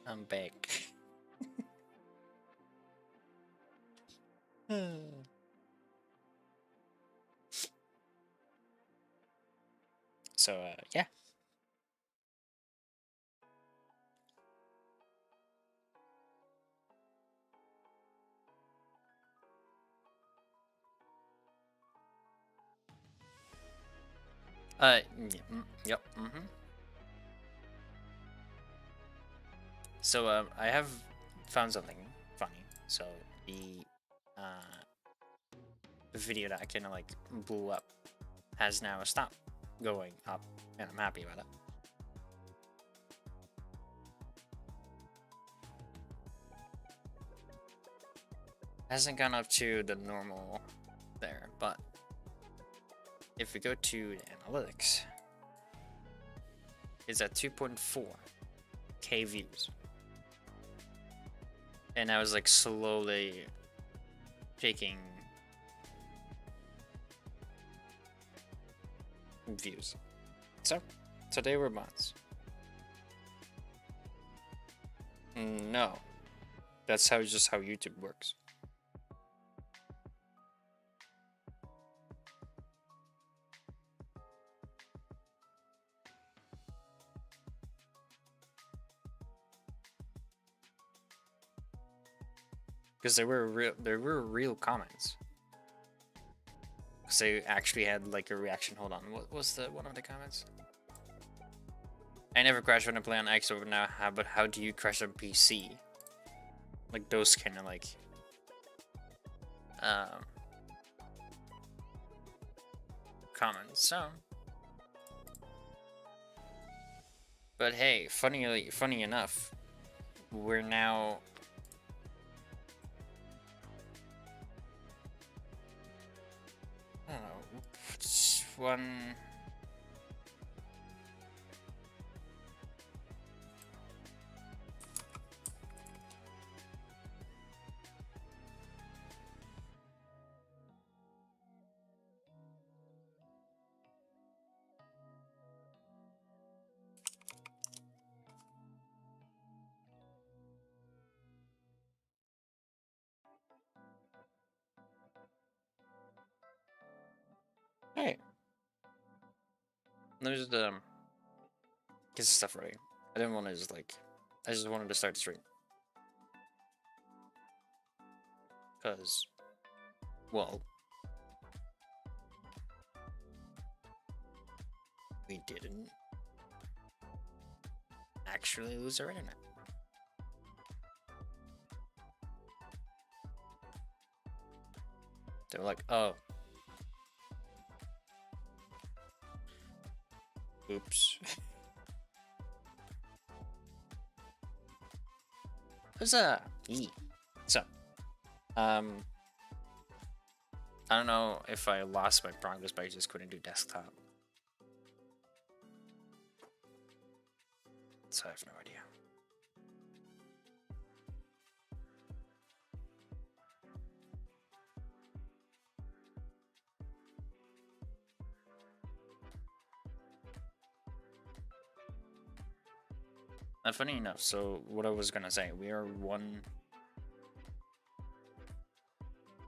I'm back. So, yeah. Yep. So, I have found something funny. So, the video that kind of like blew up has now stopped going up, and I'm happy about it. Hasn't gone up to the normal there, but if we go to the analytics, it's at 2.4K views. And I was like slowly taking views. So, today we're bots. No. That's just how YouTube works. Because there were real comments. Because they actually had like a reaction. Hold on, what was the one of the comments? I never crash when I play on X over now. But how do you crash on PC? Like those kind of like comments. So, but hey, funny enough, we're now. I don't know, one. Hey, there's the get the stuff ready. I didn't want to just like, I just wanted to start the stream. Cause, well, we didn't actually lose our internet. They were like, oh, oops. There's a E. So, I don't know if I lost my progress, but I just couldn't do desktop. So I have no idea. Funny enough, so what I was gonna say, we are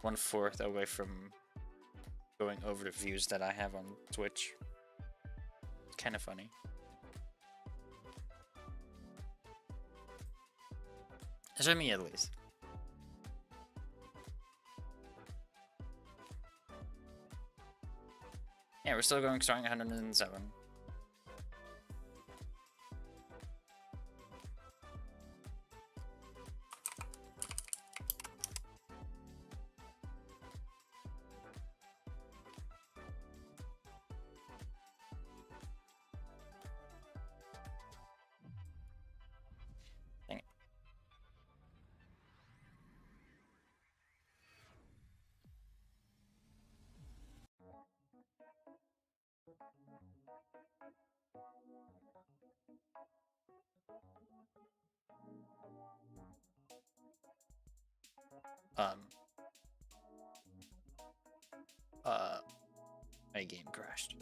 one-fourth away from going over the views that I have on Twitch. It's kind of funny. It's for me, at least. Yeah, we're still going strong, 107. My game crashed.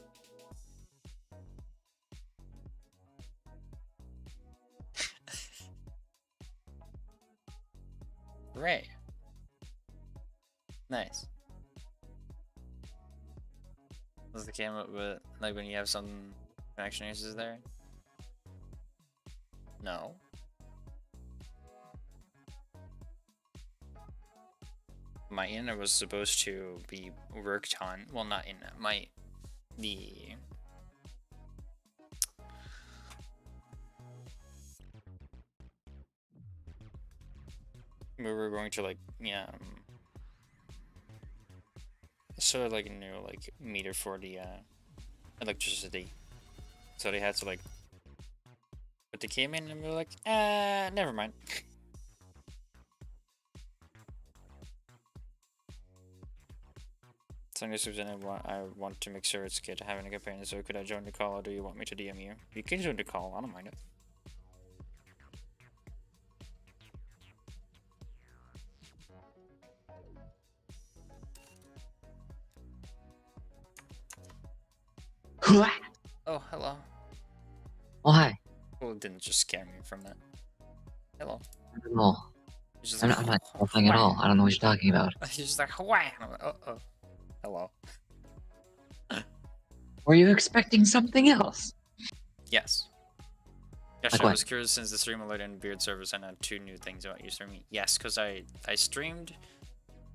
Hooray. Nice. Does the camera, but like when you have some connection issues there? No. My internet was supposed to be worked on. Well, not internet. We were going to like, yeah, sort of like a new like meter for the electricity. So they had to like, but they came in and we were like, never mind. So I want to make sure it's good having a companion. So could I join the call, or do you want me to DM you? You can join the call. I don't mind it. Oh, hello. Oh, hi. Well, it didn't just scare me from that. Hello. No, Just I'm like, not talking at all. I don't know what you're talking about. He's just like, Hawaii. Uh-oh. Hello. Were you expecting something else? Yes. Gosh, Like I what? was curious since the stream alert and beard service and had 2 new things about you streaming. Yes, because I streamed,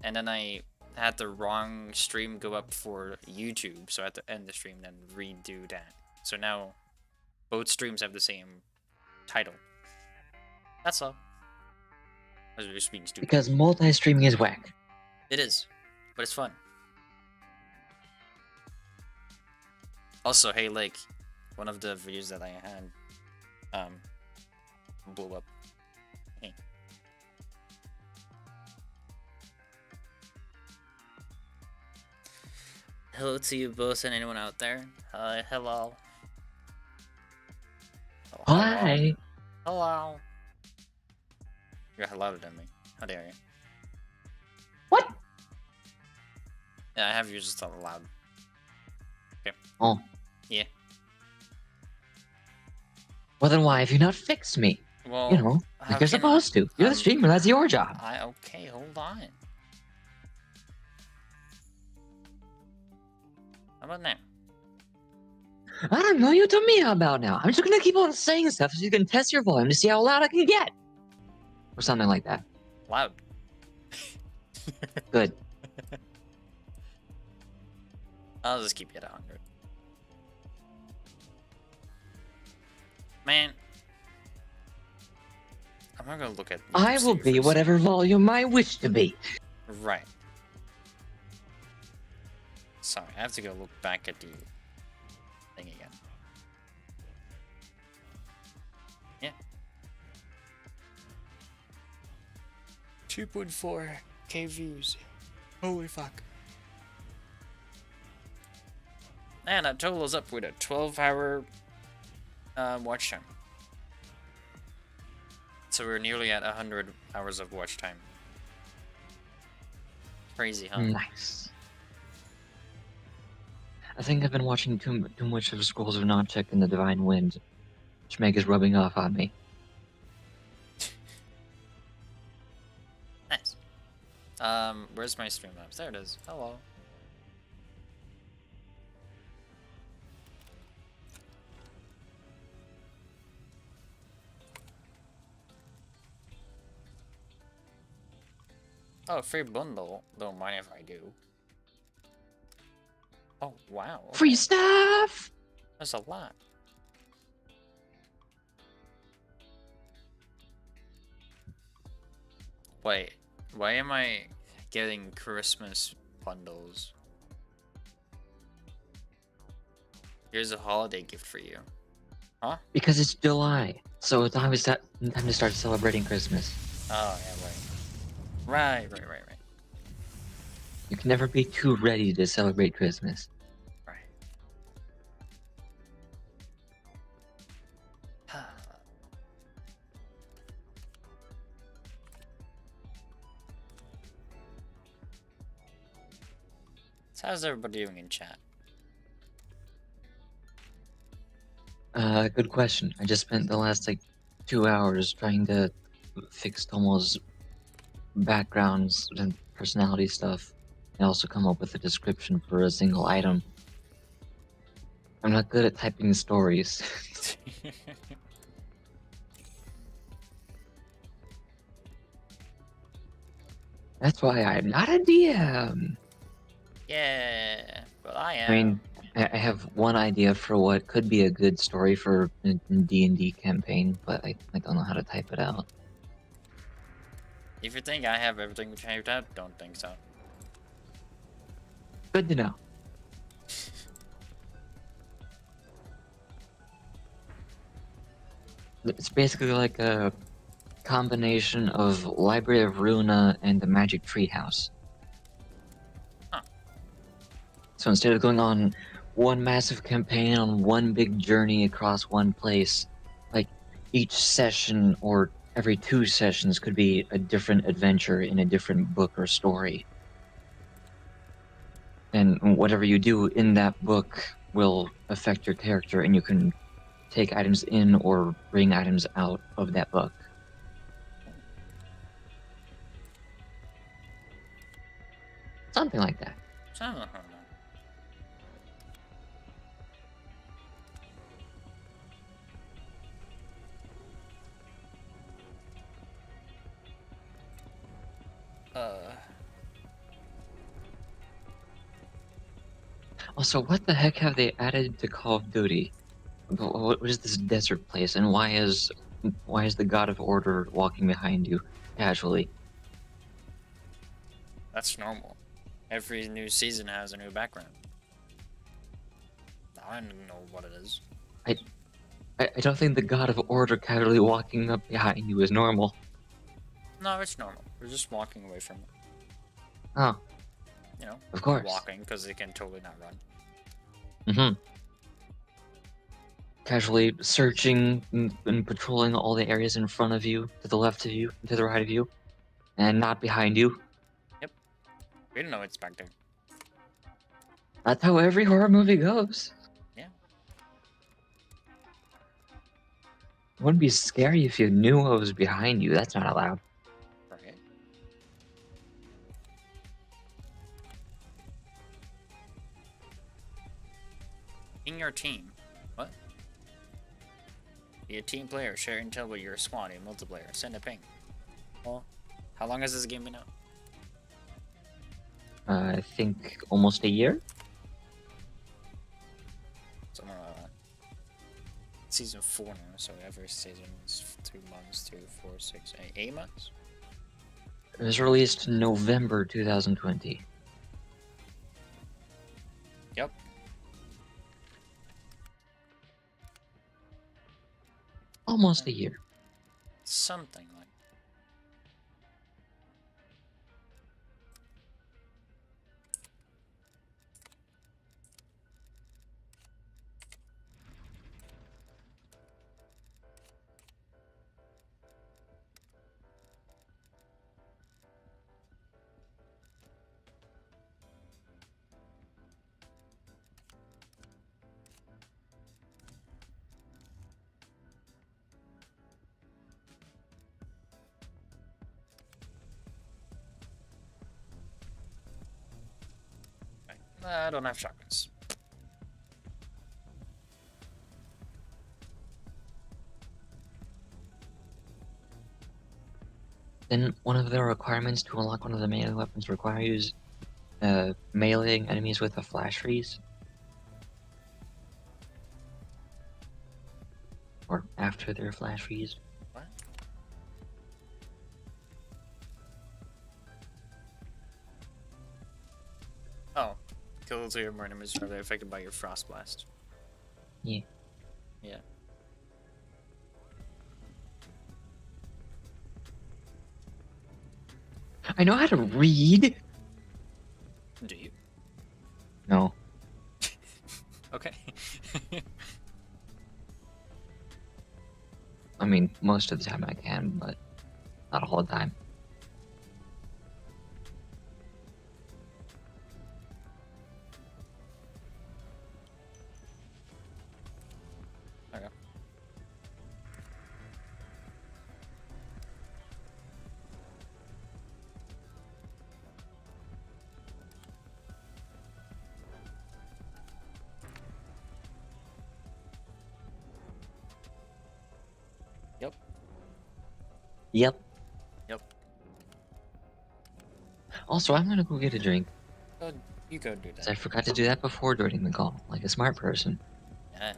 and then I had the wrong stream go up for YouTube, so I had to end the stream and then redo that. So now, both streams have the same title. That's all. I was just being stupid. Because multi-streaming is whack. It is, but it's fun. Also, hey, like, one of the videos that I had, blew up. Hey. Hello to you both and anyone out there. Hello. Oh, Hi. Hello. You're louder than me. How dare you? What? Yeah, I have you just loud. Okay. Oh. Yeah. Well, then why have you not fixed me? Well, You know, like you're supposed to. You're the streamer. That's your job. Okay, hold on. How about now? I don't know. You tell me how about now. I'm just gonna keep on saying stuff so you can test your volume to see how loud I can get, or something like that. Loud. Good. I'll just keep you at 100. Man. I'm not gonna look at. I will be whatever volume I wish to be. Right. Sorry, I have to go look back at the thing again. Yeah. 2.4k views. Holy fuck. And that totals up with a 12-hour watch time. So we're nearly at 100 hours of watch time. Crazy, huh? Nice. I think I've been watching too much of Scrolls of Notchek and the Divine Wind, which Meg is rubbing off on me. Nice. Where's my Streamlabs? There it is. Hello. Oh, free bundle. Don't mind if I do. Oh, wow. Okay. Free stuff! That's a lot. Wait, why am I getting Christmas bundles? Here's a holiday gift for you. Huh? Because it's July, so it's time to start celebrating Christmas. Oh, yeah, right. Right. You can never be too ready to celebrate Christmas. Right. So how's everybody doing in chat? Good question. I just spent the last, 2 hours trying to fix Tomo's backgrounds and personality stuff, and also come up with a description for a single item. I'm not good at typing stories. That's why I'm not a DM. Yeah, but I am. I mean, I have one idea for what could be a good story for a D&D campaign, but I don't know how to type it out. If you think I have everything typed out, don't think so. Good to know. It's basically like a combination of Library of Runa and the Magic Treehouse. Huh. So instead of going on one massive campaign on one big journey across one place, like each session or every 2 sessions could be a different adventure in a different book or story. And whatever you do in that book will affect your character, and you can take items in or bring items out of that book. Something like that. Also, what the heck have they added to Call of Duty? What is this desert place, and why is the God of Order walking behind you casually? That's normal. Every new season has a new background. I don't know what it is. I don't think the God of Order casually walking up behind you is normal. No, it's normal. We're just walking away from it. Oh. You know, of course. Walking, because they can totally not run. Mm-hmm. Casually searching and patrolling all the areas in front of you, to the left of you, to the right of you, and not behind you. Yep. We don't know it's back there. That's how every horror movie goes. Yeah. It wouldn't be scary if you knew what was behind you. That's not allowed. Right. In your team. What? Be a team player. Share intel with your squad in multiplayer. Send a ping. Well, how long has this game been out? I think almost a year. Somewhere season 4 now, so every season is 2 months, 2, 4, 6, 8 months? It was released in November 2020. Yep. Almost a year. Something like I don't have shotguns. Then one of the requirements to unlock one of the melee weapons requires meleeing enemies with a flash freeze. Or after their flash freeze. What? Oh. Kill two or more enemies are affected by your frost blast. Yeah. Yeah. I know how to read! Do you? No. Okay. I mean, most of the time I can, but not all the time. Okay. Yep. Yep. Also, I'm gonna go get a drink. Oh, you go do 'Cause that. I forgot to do that before joining the call, like a smart person. Yeah.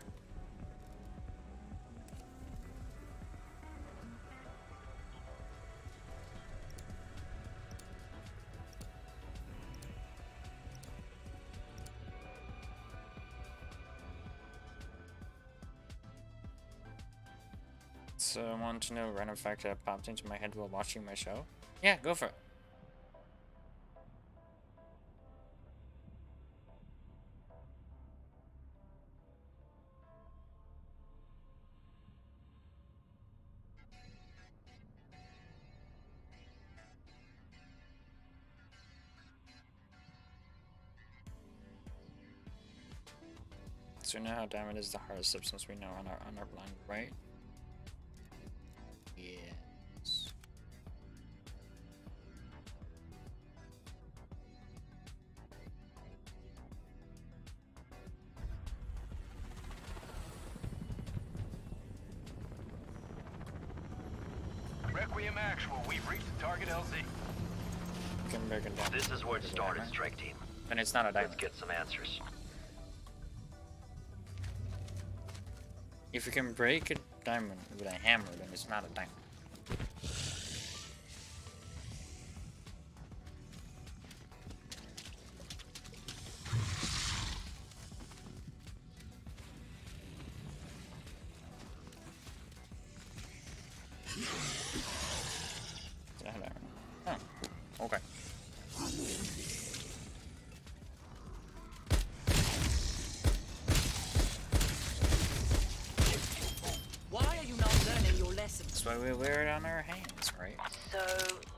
So I want to know a random fact that popped into my head while watching my show. Yeah, go for it. So you know how diamond is the hardest substance we know on our planet, right? Yes. Requiem Actual, we've reached the target LZ. Can break it down. This is where it started, Strike Team. And it's not a diamond. Let's get some answers. If you can break a diamond with a hammer, then it's not a diamond. Is that a diamond? Oh, okay. Why are you not learning your lessons? That's why we wear it on our hands, right? So,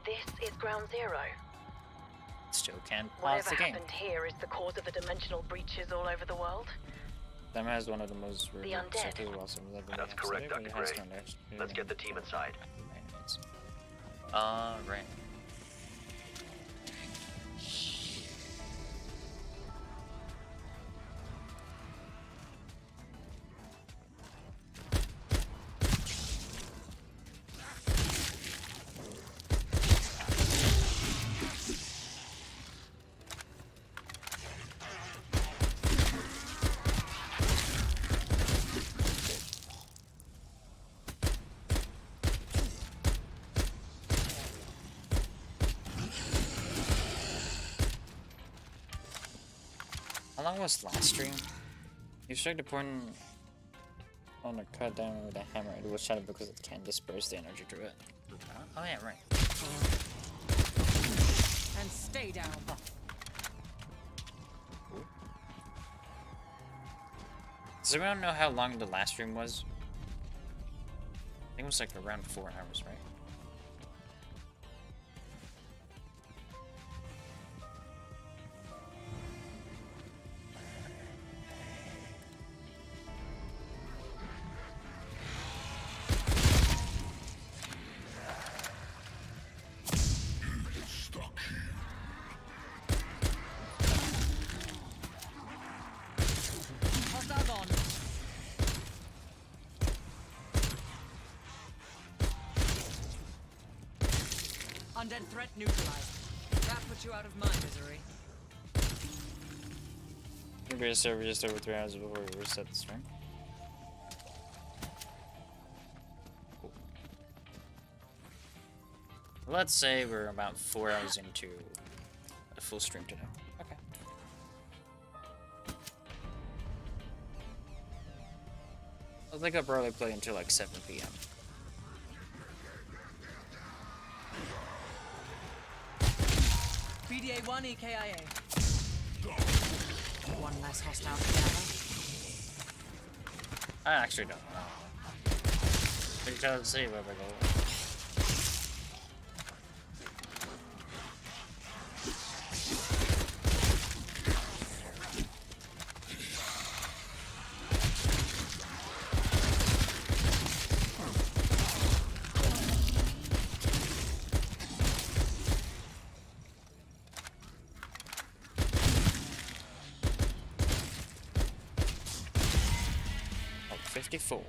this is Ground Zero. Still can't pause Whatever the game. happened here is the cause of the dimensional breaches all over the world. That has one of the most undead. That's correct, Dr. Gray. Let's get the team inside. Right. How long was last stream? You struck the point on a cut diamond with a hammer. It was shattered because it can't disperse the energy through it. Oh yeah, right. And stay down. Does everyone know how long the last stream was? I think it was like around 4 hours, right? Hostile gone. Undead threat neutralized. That puts you out of my misery. Maybe a server just over 3 hours before we reset the stream. Cool. Let's say we're about 4 hours into a full stream today. Okay. I think I'll probably play until like 7 p.m. BDA 1 EKIA. One less hostile together. I actually don't know. We can see where we go. Oh, 54.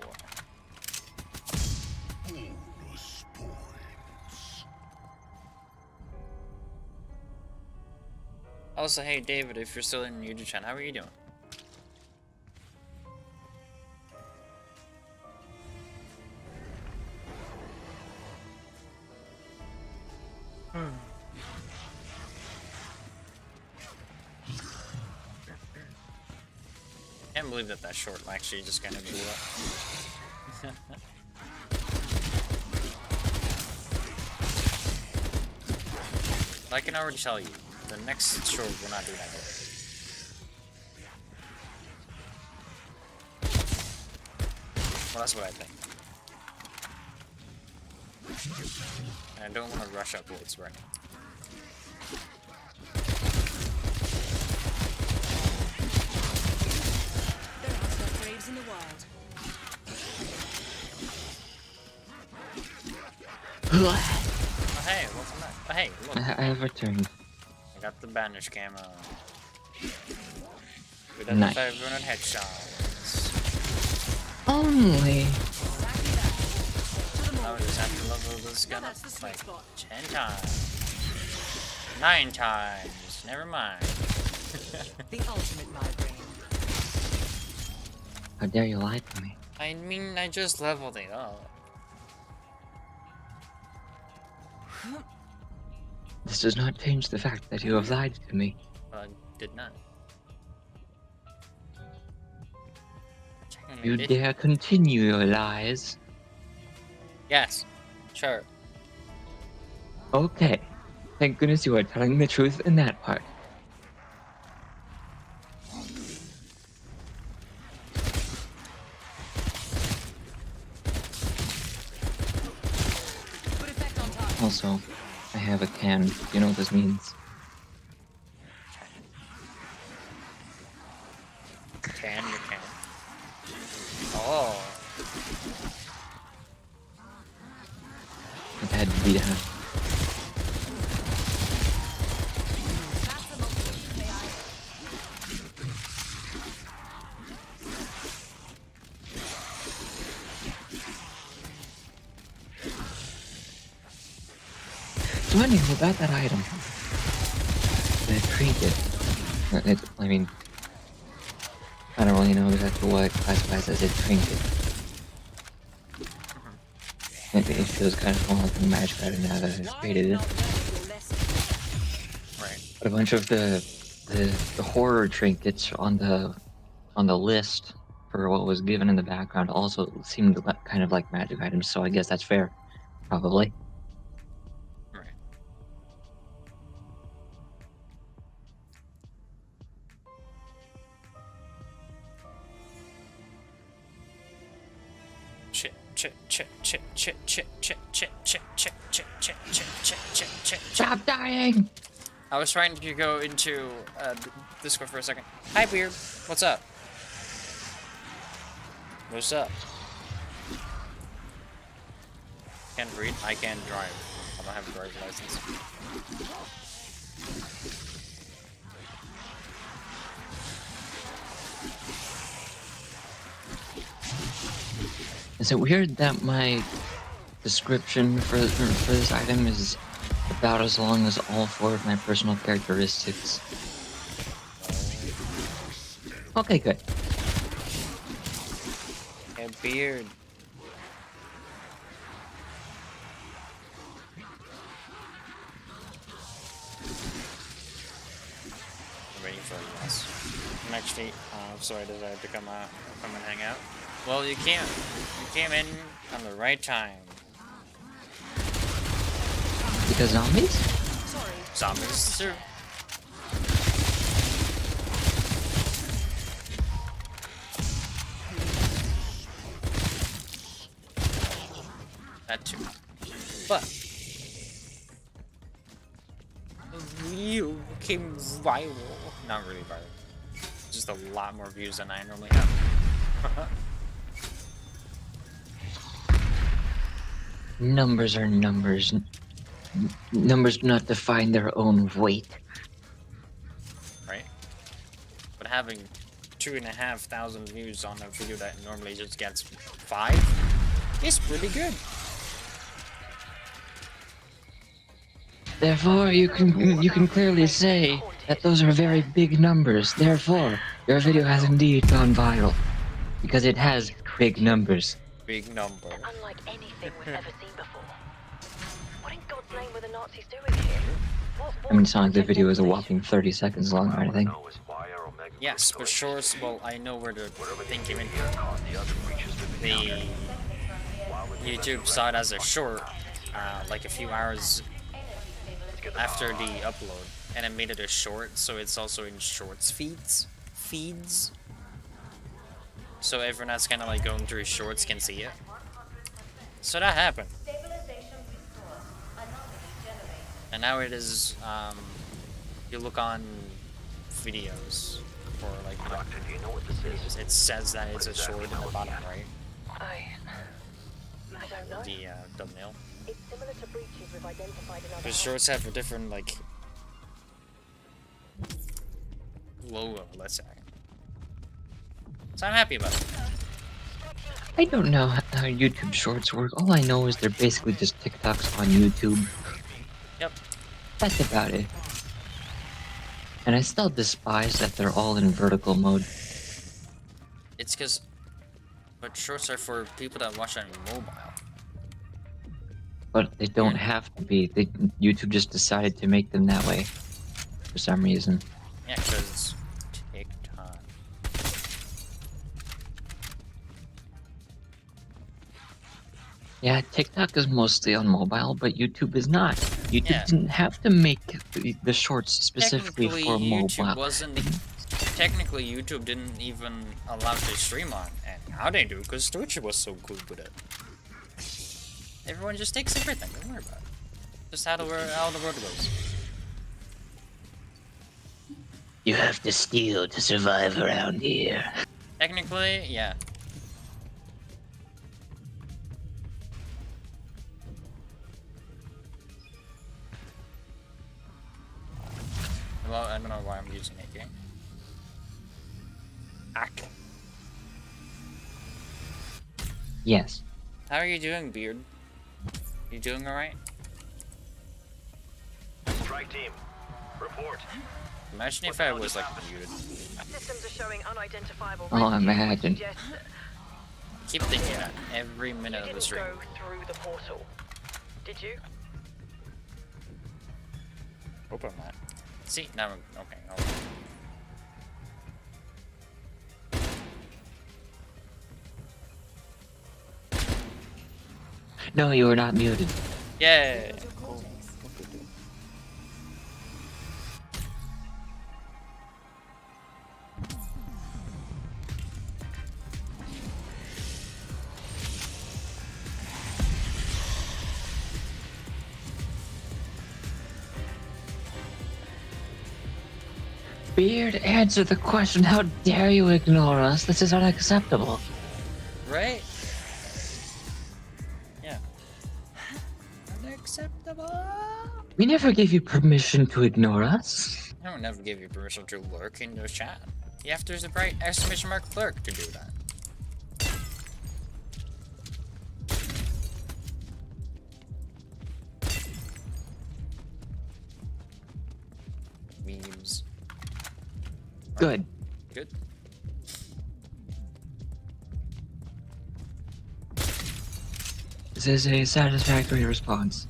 Also, hey David, if you're still in YouTube chat, how are you doing? Can't believe that short actually just kind of blew up. I can already tell you, the next short will not do that good. Well, that's what I think. And I don't want to rush upwards right now. There are some graves in the wild. Oh hey, welcome back. Oh hey, look. I have returned. I got the bandage camo. We did Nice. the 500 headshots. Only. Now we just have to level this gun up That's the sweet like spot. 10 times. 9 times. Never mind. The ultimate migraine. How dare you lie to me? I mean, I just leveled it up. This does not change the fact that you have lied to me. Well, I did not. Technically You did. dare continue your lies? Yes. Sure. Okay. Thank goodness you are telling the truth in that part. Good effect on target. Also, I have a can. You know what this means? Can you can? Oh. It had to be done. That's the most AI. So anyway, about that item. The trinket. I mean, I don't really know exactly what it classifies as a trinket. It feels kind of more like a magic item now that I've created it. Right. But a bunch of the horror trinkets on the list for what was given in the background also seemed kind of like magic items, so I guess that's fair, probably. Right. Stop dying! I was trying to go into Discord for a second. Hi, Beard. What's up? What's up? Can't read. I can't drive. I don't have a driver's license. Is it weird that my description for this item is about as long as all 4 of my personal characteristics? Okay, good. A beard. I'm waiting for you guys. I'm actually sorry I decided to come and hang out. Well, you can't. You came in on the right time. Because zombies? Sorry. Zombies, sir. That too. But you became viral. Not really viral. Just a lot more views than I normally have. Numbers are numbers. Numbers do not define their own weight. Right? But having 2,500 views on a video that normally just gets 5 is pretty good. Therefore, you can clearly say that those are very big numbers. Therefore, your video has indeed gone viral. Because it has big numbers. Big number. They're unlike anything we've ever seen before. What in God's name were the Nazis doing here? I mean, it's not like the video is a whopping 30 seconds long or anything. Yes, but shorts, well, I know where the thing came in. The YouTube saw it as a short, like a few hours after the upload, and it made it a short, so it's also in shorts feeds. So everyone that's kind of like going through shorts can see it. So that happened. And now it is, you look on videos, or like, videos, it says that it's a short in the bottom right. I don't know. The thumbnail. It's similar to breaches we've identified in other Because shorts have a different, like, logo, let's say. So I'm happy about it. I don't know how YouTube Shorts work. All I know is they're basically just TikToks on YouTube. Yep. That's about it. And I still despise that they're all in vertical mode. It's because, but shorts are for people that watch on mobile. But they don't have to be. YouTube just decided to make them that way. For some reason. Yeah, because TikTok. Yeah, TikTok is mostly on mobile, but YouTube is not. YouTube Yeah. didn't have to make the shorts specifically for YouTube mobile. wasn't. Technically, YouTube didn't even allow to stream on, and now they do because Twitch was so cool with it. Everyone just takes everything. Don't worry about it. Just how the world goes. You have to steal to survive around here. Technically, yeah. Well, I don't know why I'm using it again. Ack. Yes. How are you doing, Beard? You doing alright? Strike team, report. Imagine if I was like muted. systems are showing unidentifiable. Oh, residues, imagine. which suggests I keep thinking that every you minute of didn't the stream. go through the portal, did you? Hope I'm not. See, now I'm okay. Okay. No, you are not muted. Yeah. Beard, answer the question. How dare you ignore us? This is unacceptable. Right? Yeah. Unacceptable. We never gave you permission to ignore us. I don't never give you permission to lurk in the chat. You have to use the right exclamation mark lurk to do that. Memes. Good. Good. This is a satisfactory response.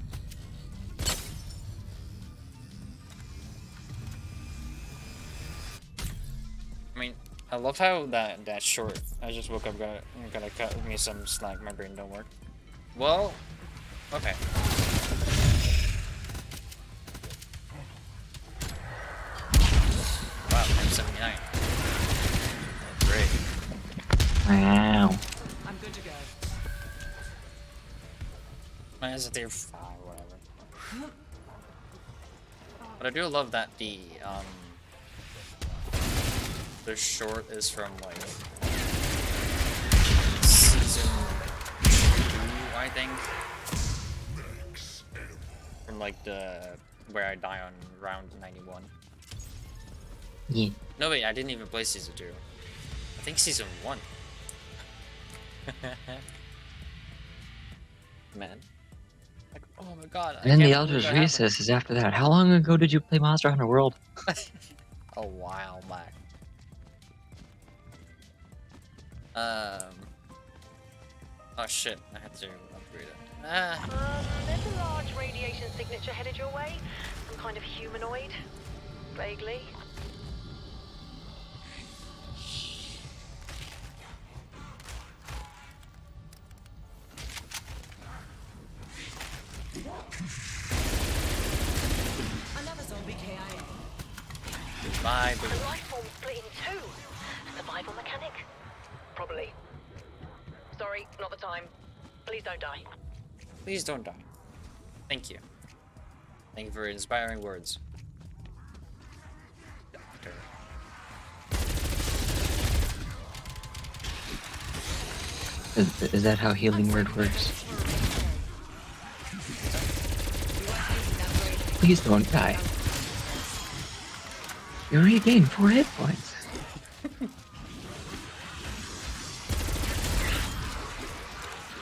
I mean, I love how that short. I just woke up, gotta cut me some slack. My brain don't work. Well, okay. Wow, M79. Great. Wow. I'm good to go. Mine is a tier 5, whatever. But I do love that the short is from like season 2, I think. From like where I die on round 91. Yeah. No wait, I didn't even play season 2. I think season 1. Man. Like, oh my god. And then the Elder's Recess is after that. How long ago did you play Monster Hunter World? A while back. Oh shit, I had to upgrade it. There's a large radiation signature headed your way. Some kind of humanoid. Vaguely. Another zombie KIA. Bye, The life form split in two. Survival mechanic? Probably. Sorry, not the time. Please don't die. Please don't die. Thank you. Thank you for inspiring words. Doctor. Is that how healing word works? Please don't die. You regained 4 hit points.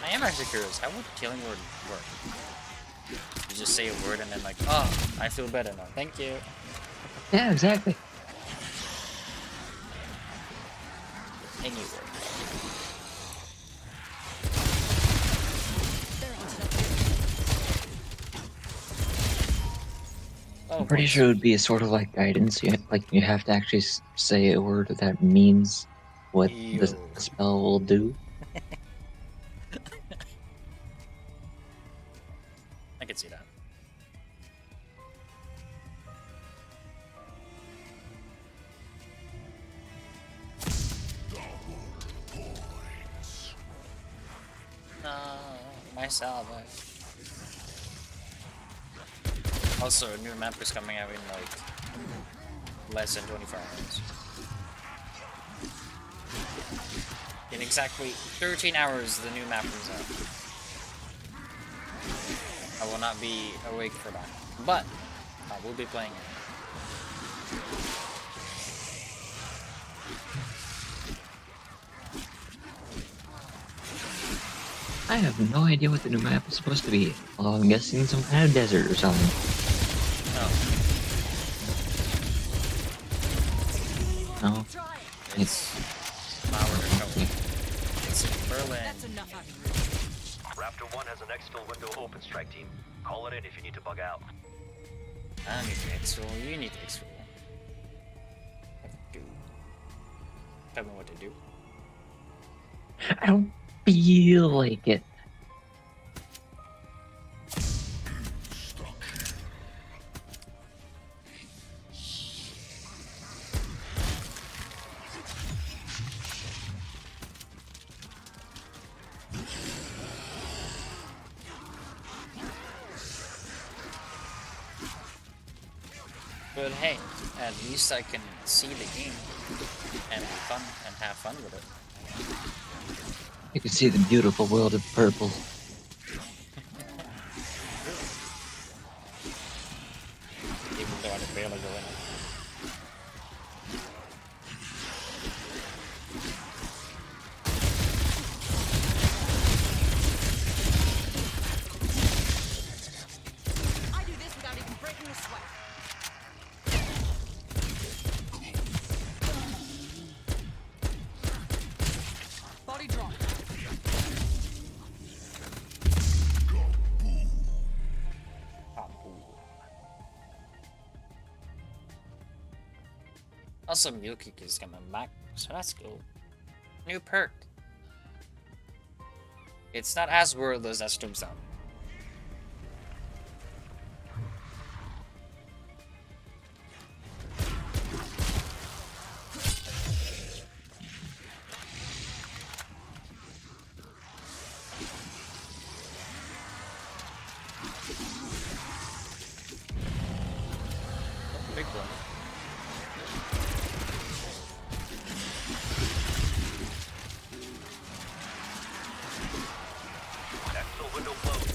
I am actually curious, how would healing word work? You just say a word and then like, oh, I feel better now. Thank you. Yeah, exactly. Any word. I'm pretty sure it would be a sort of like guidance. You have to actually say a word that means what the spell will do. I can see that. My salve. Also, a new map is coming out in like less than 24 hours. In exactly 13 hours, the new map comes out. I will not be awake for that, but I will be playing it. I have no idea what the new map is supposed to be. Although I'm guessing some kind of desert or something. No. It's It's in Berlin. That's enough out of you. Raptor 1 has an exfil window open, strike team. Call it in if you need to bug out. I don't need to exfil. You need to exfil. What to do? Tell me what to do. I don't feel like it. But hey, at least I can see the game and have fun with it. You can see the beautiful world of purple. Even though I barely go in it. I do this without even breaking a sweat. Body drop. Also, Milky is coming back, so that's cool. New perk. It's not as wordless as Tombstone. Big one. Exfil window closed.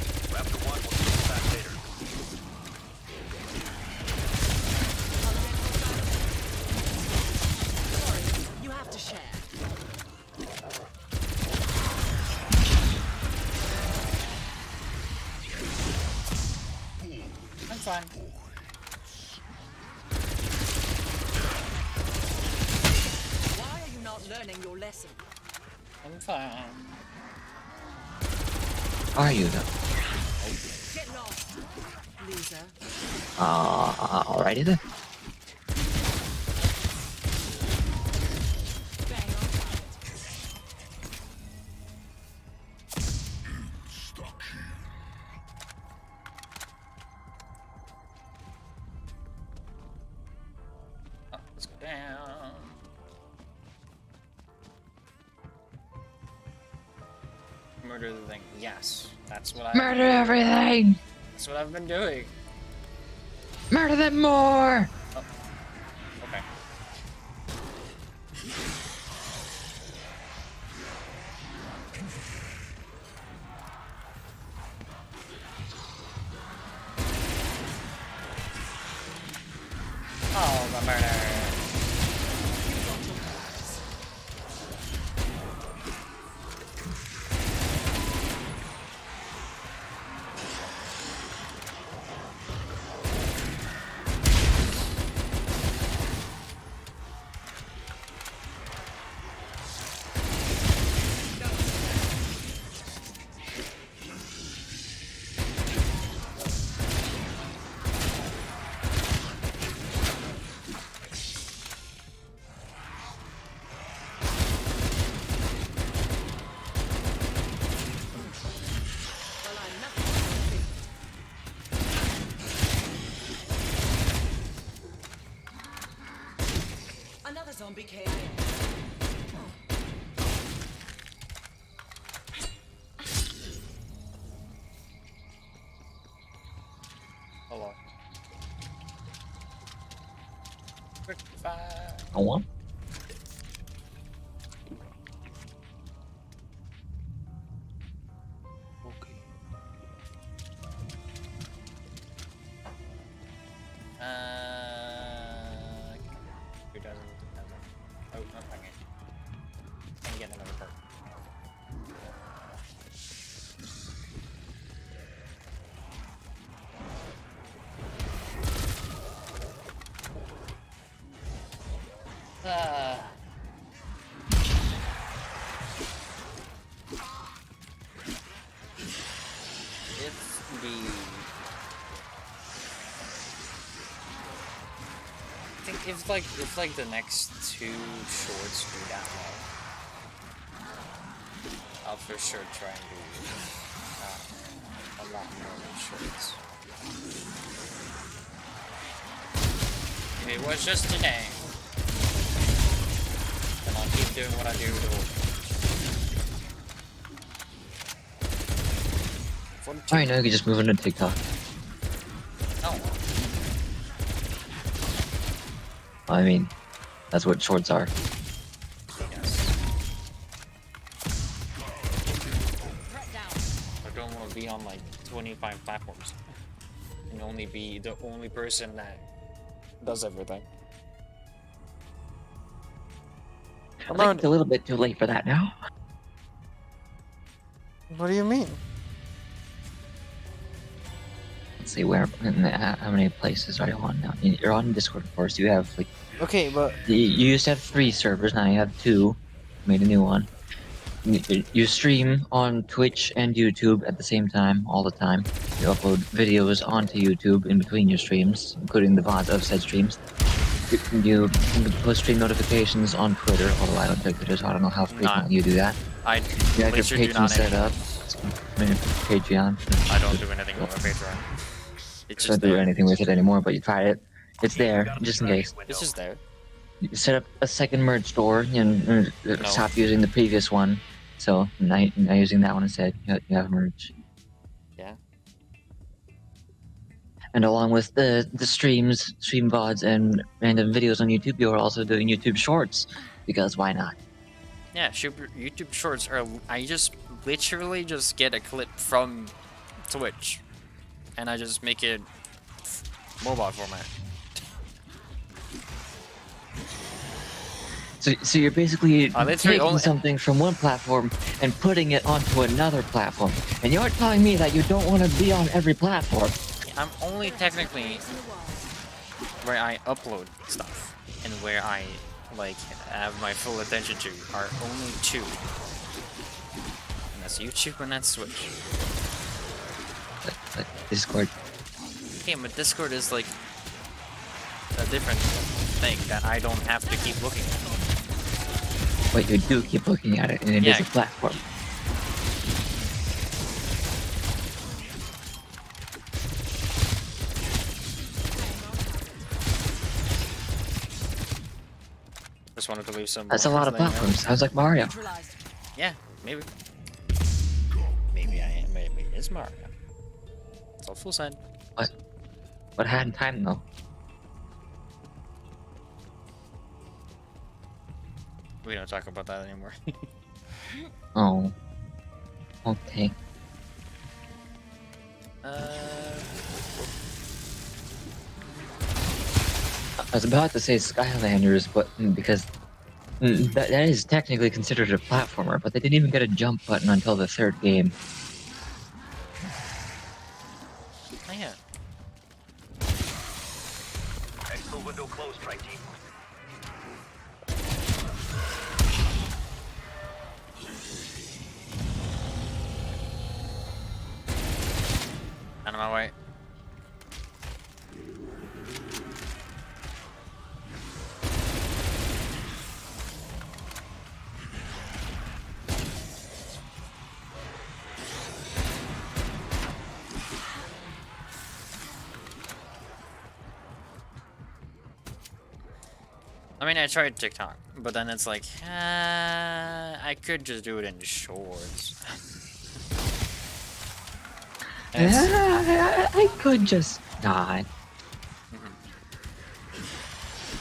fine. Why are you not learning your lesson? I'm fine. Are you though? Get lost, loser. Alrighty then. Bang on target. Oh, let's go down. Murder the thing. Yes, that's what I. Murder everything! That's what I've been doing. Murder them more! Okay. Oh, the murder. Well, I'm nothing but a thief. Another zombie came in. Hello. Quick fire. Go on. Okay. Who doesn't have that? Oh, not okay. Can get another part. It's the. I think if like the next two shorts do that well, I'll for sure try and do a lot more than shorts. If it was just today, then I'll keep doing what I do the whole time. Alright, now you can just move into TikTok. Oh, I mean, that's what shorts are. yes. Threat down. I don't want to be on like 25 platforms and only be the only person that does everything. I think it's a little bit too late for that now. What do you mean? Let's see how many places are you on now? You're on Discord, of course. You have like Okay, but you used to have 3 servers. Now you have 2. Made a new one. You stream on Twitch and YouTube at the same time, all the time. You upload videos onto YouTube in between your streams, including the VODs of said streams. You post stream notifications on Twitter, although I don't check Twitter, so I don't know how frequently you do that. I You have your literally do Patreon not set up. Patreon. I don't do anything with my Patreon. It's Don't just do there. anything with it anymore, but you try it. It's there, just in case. It's just there. You set up a second merge store and stop using the previous one. So now using that one instead. You have merge. Yeah. And along with the streams, stream VODs, and random videos on YouTube, you're also doing YouTube Shorts. Because why not? Yeah, YouTube Shorts are. I just literally just get a clip from Twitch, and I just make it mobile format. So you're basically literally taking only- something from one platform and putting it onto another platform. And you're telling me that you don't want to be on every platform. Yeah. I'm only technically where I upload stuff and where I like have my full attention to are only two. And that's YouTube and that's Switch. Like Discord. Okay, but Discord is like a different thing that I don't have to keep looking at. But you do keep looking at it, and it is a platform. Just wanted to leave some. That's a lot of platforms. Sounds like Mario. Neutralized. Yeah, maybe. Maybe I am. Maybe it is Mario. It's all full side. What had in time though? We don't talk about that anymore. Oh. Okay. I was about to say Skylanders, but because that is technically considered a platformer, but they didn't even get a jump button until the third game. Oh yeah. Exfil window closed, strike team. Out of my way. I mean, I tried TikTok, but then it's like, I could just do it in shorts. And it's- I could just die.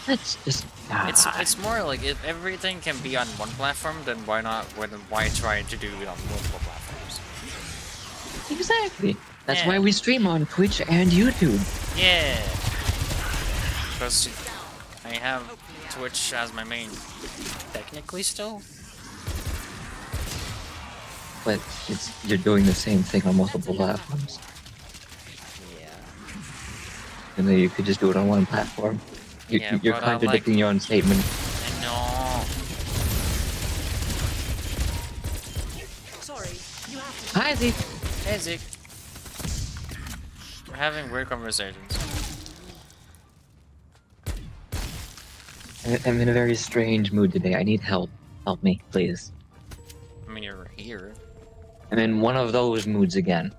Let's just die. It's more like if everything can be on one platform, then why not? Why try to do it on multiple platforms? Exactly. That's Yeah. why we stream on Twitch and YouTube. Yeah. Because I have Twitch as my main, technically still. But you're doing the same thing on multiple platforms. Yeah. And then you could just do it on one platform. Yeah, You're but I contradicting your own statement. I know. Sorry, you have to. Hi, Zeke. Hey Zeke. We're having weird conversations. I'm in a very strange mood today. I need help. Help me, please. I mean, you're here. I'm in one of those moods again,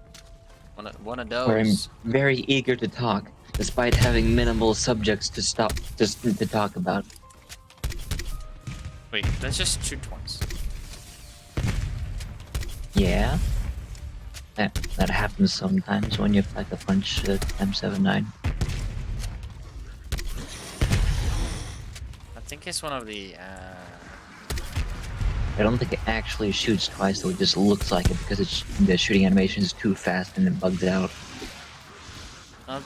One of where I'm those. very eager to talk, despite having minimal subjects to talk about. Wait, let's just shoot twice. Yeah, that happens sometimes when you pack a punch M79. I think it's one of the. I don't think it actually shoots twice, though. It just looks like it because the shooting animation is too fast and it bugs out. I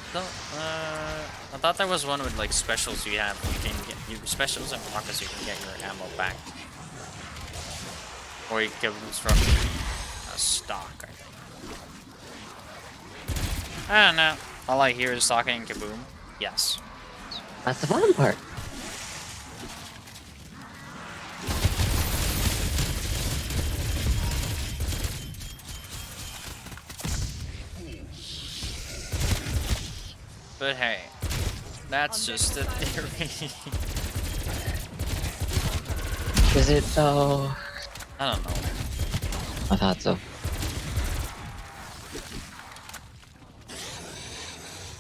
thought there was one with like specials you have. You can get specials and pockets. You can get your ammo back, or it comes from stock. I think. I don't know. All I hear is talking and kaboom. Yes. That's the fun part. But hey, that's just a theory. Is it though? I don't know. I thought so.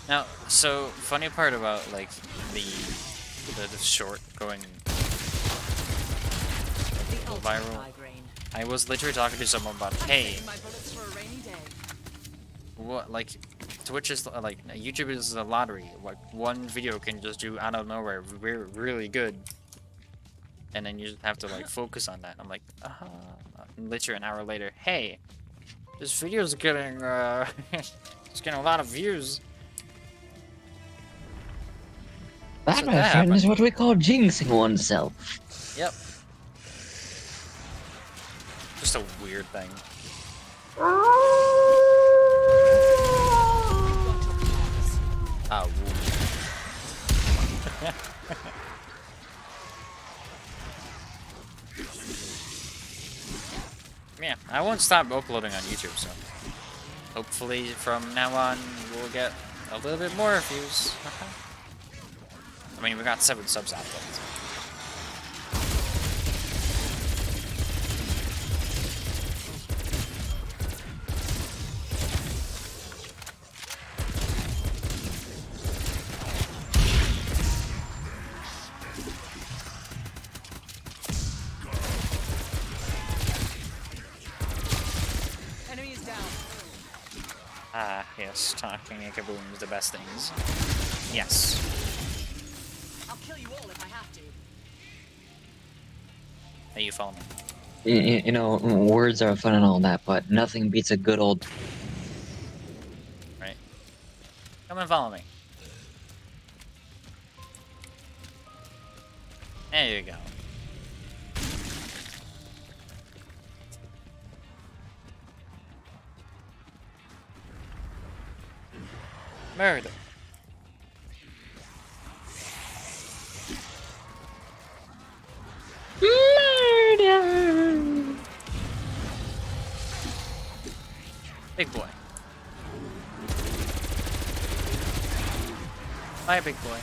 Now, so funny part about like the short going The viral. migraine. I was literally talking to someone about, hey, Saving my bullets for a rainy day. what like Twitch is like YouTube is a lottery. Like one video can just do out of nowhere really good, and then you just have to like focus on that. I'm like, literally an hour later, hey, this video's getting it's getting a lot of views. That, So my that friend, is happened. what we call jinxing oneself. Yep. Just a weird thing. Ah, woo. Yeah, I won't stop uploading on YouTube, so hopefully from now on we'll get a little bit more views. I mean, we got 7 subs out of it. Enemy is down. Ah, yes, talking and kaboom is the best things. Yes. I'll kill you all if I have to. Hey, you follow me. You know, words are fun and all that, but nothing beats a good old. Right? Come and follow me. There you go. Murder. Murder! Big boy. Bye, big boy.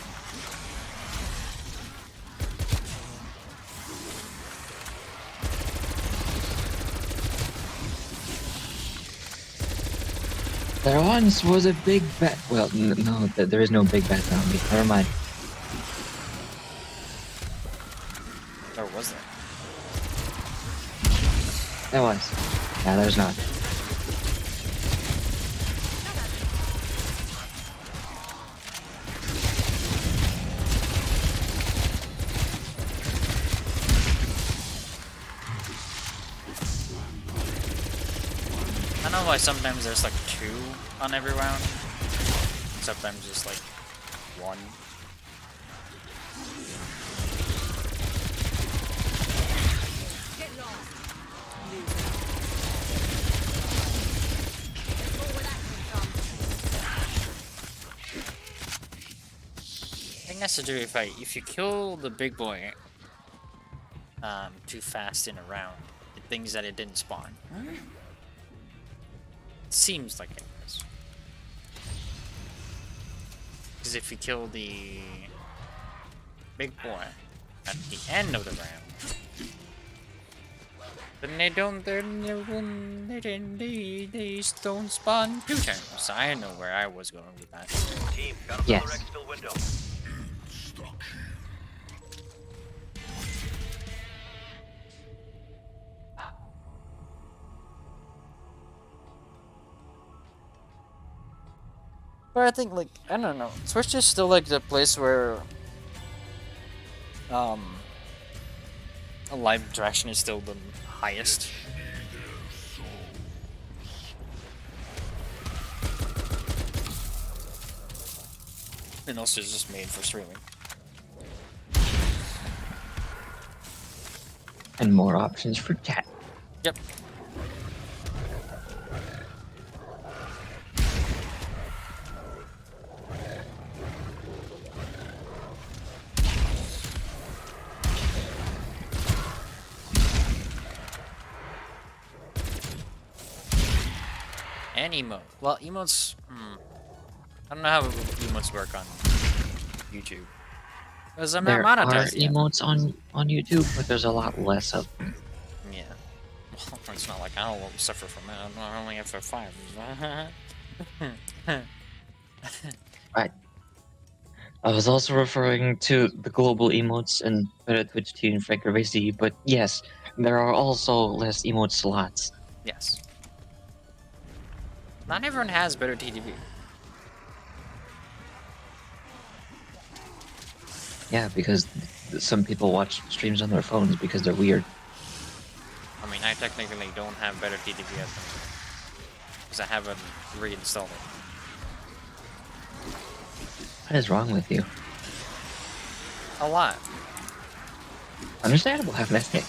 There once was a big bat. Well, no, there is no big bat zombie. Never mind. Or was there? There was. Yeah, there's not. I know why sometimes there's like 2 on every round. Sometimes just like 1. Get lost. Loser. There's more where that can come. I think that's to do if you kill the big boy too fast in a round, it thinks that it didn't spawn. It seems like it is. Because if you kill the big boy at the end of the round, then they don't spawn 2 times. I know where I was going with that. Team, got a Yes. full exfil window. But I think, like, I don't know. Twitch is still, like, the place where, a live interaction is still the highest. And also it's just made for streaming. And more options for chat. Yep. And emote. Well, emotes. I don't know how emotes work on YouTube. Because I'm There not are monetized yet. emotes on YouTube, but there's a lot less of them. Yeah. Well, it's not like I don't suffer from it. I only have for 5. Right. I was also referring to the global emotes and better Twitch TV and Frank Gervais, but yes, there are also less emote slots. Yes. Not everyone has better TTV. Yeah, because some people watch streams on their phones because they're weird. I mean, I technically don't have better TTV at the moment. Because I haven't reinstalled it. What is wrong with you? A lot. Understandable, have a nice day.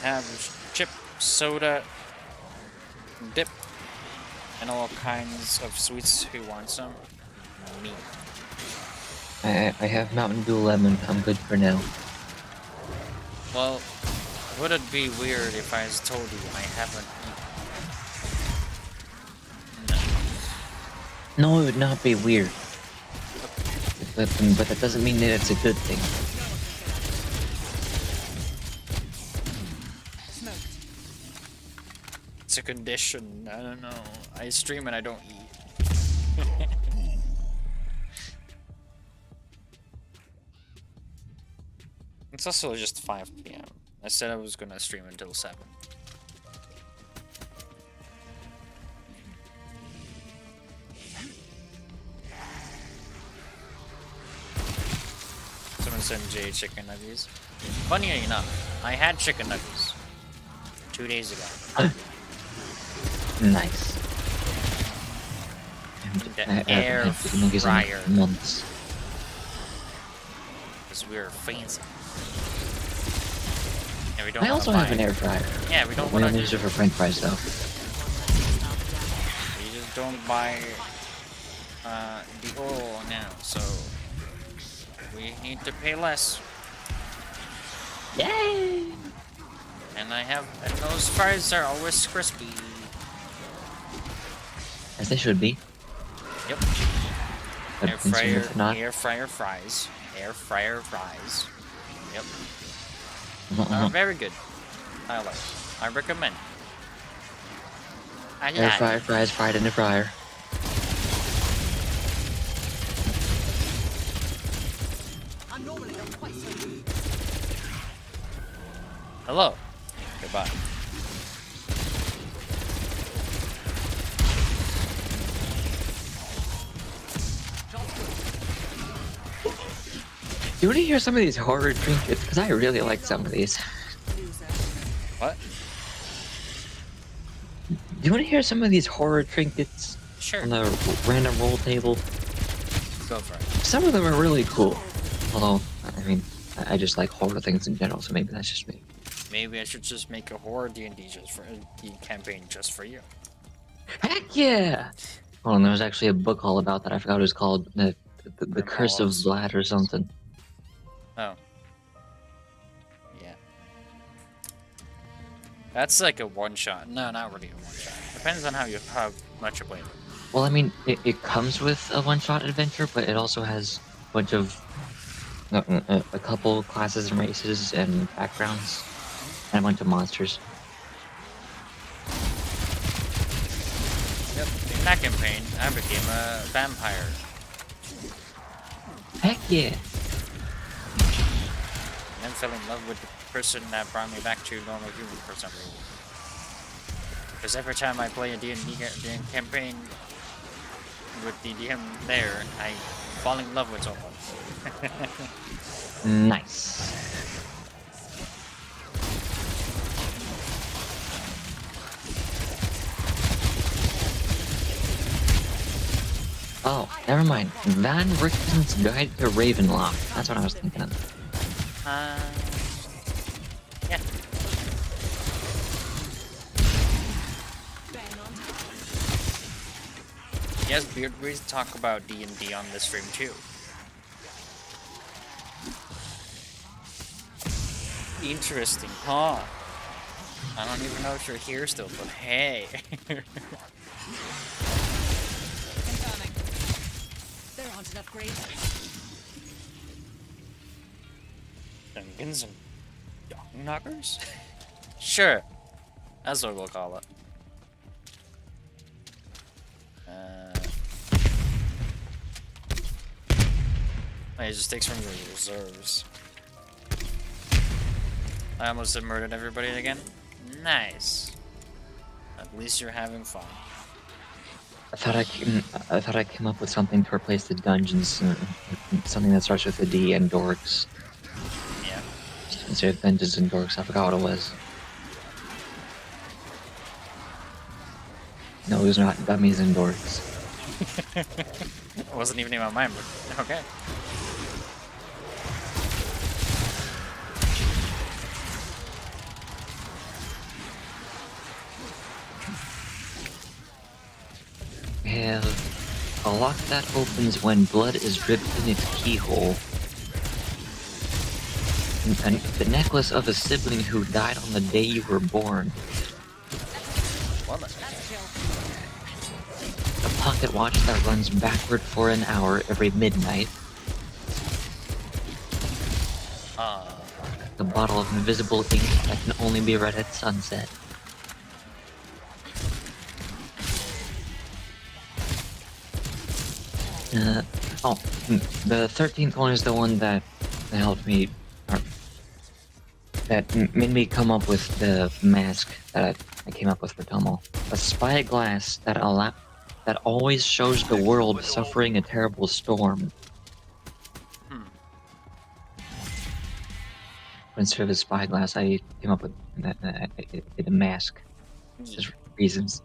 have chip, soda, dip, and all kinds of sweets. Who wants some? Me. I have Mountain Dew Lemon. I'm good for now. Well, would it be weird if I told you I haven't eaten? No, it would not be weird. But that doesn't mean that it's a good thing. Smoked. It's a condition. I don't know. I stream and I don't eat. It's also just 5 p.m. I said I was gonna stream until 7. Someone sent Jay chicken nuggets. Funny enough, I had chicken nuggets 2 days ago. Nice. The I haven't air had chicken nuggets in fryer. months. Because we're fancy. And we don't I also wanna have an buy- air fryer. Yeah, we don't We want don't to use it for French fries though. We just don't buy the oil now, so we need to pay less. Yay! And those fries are always crispy. As they should be. Yep. But Air consume fryer, if not. air fryer fries. Air fryer fries. Yep. Very good. I like. I recommend. I Air like. fryer fries fried in a fryer. I'm normally not quite so rude. Hello. Goodbye. Do you want to hear some of these horror trinkets? Because I really like some of these. Loser. What? Do you want to hear some of these horror trinkets Sure. on the random roll table? Go for it. Some of them are really cool. Although, I mean, I just like horror things in general, so maybe that's just me. Maybe I should just make a horror D&D just for the campaign just for you. Heck yeah! Oh, and there was actually a book all about that. I forgot what it was called. The Curse of Mallows. Vlad or something. Oh. Yeah. That's like a one-shot. No, not really a one-shot. Depends on how much you play it. Well, I mean, it comes with a one-shot adventure, but it also has a bunch of a couple classes and races and backgrounds, and a bunch of monsters. Yep. In that campaign, I became a vampire. Heck yeah! And then fell in love with the person that brought me back to normal human for some reason. Because every time I play a D&D campaign with the DM there, I fall in love with someone. Nice. Oh, never mind. Van Richten's Guide to Ravenloft. That's what I was thinking of. Yeah. Bang on top. Yes, Beard, we talk about D&D on this stream too. Interesting, huh? I don't even know if you're here still, but hey. Confirming. There aren't enough graves. Dungeons and Dong Knockers? Sure. That's what we'll call it. It just takes from your reserves. I almost have murdered everybody again. Nice. At least you're having fun. I thought I came up with something to replace the dungeons, something that starts with a D and dorks. Yeah. Instead of dungeons and dorks, I forgot what it was. No, it was not dummies and dorks. It wasn't even in my mind, but okay. have a lock that opens when blood is dripped in its keyhole. And the necklace of a sibling who died on the day you were born. What the? A pocket watch that runs backward for an hour every midnight. A bottle of invisible ink that can only be read at sunset. The 13th one is the one that helped me, or that made me come up with the mask that I came up with for Tomo. A spyglass that always shows the world suffering a terrible storm. Instead of a spyglass, I came up with a mask. Just reasons.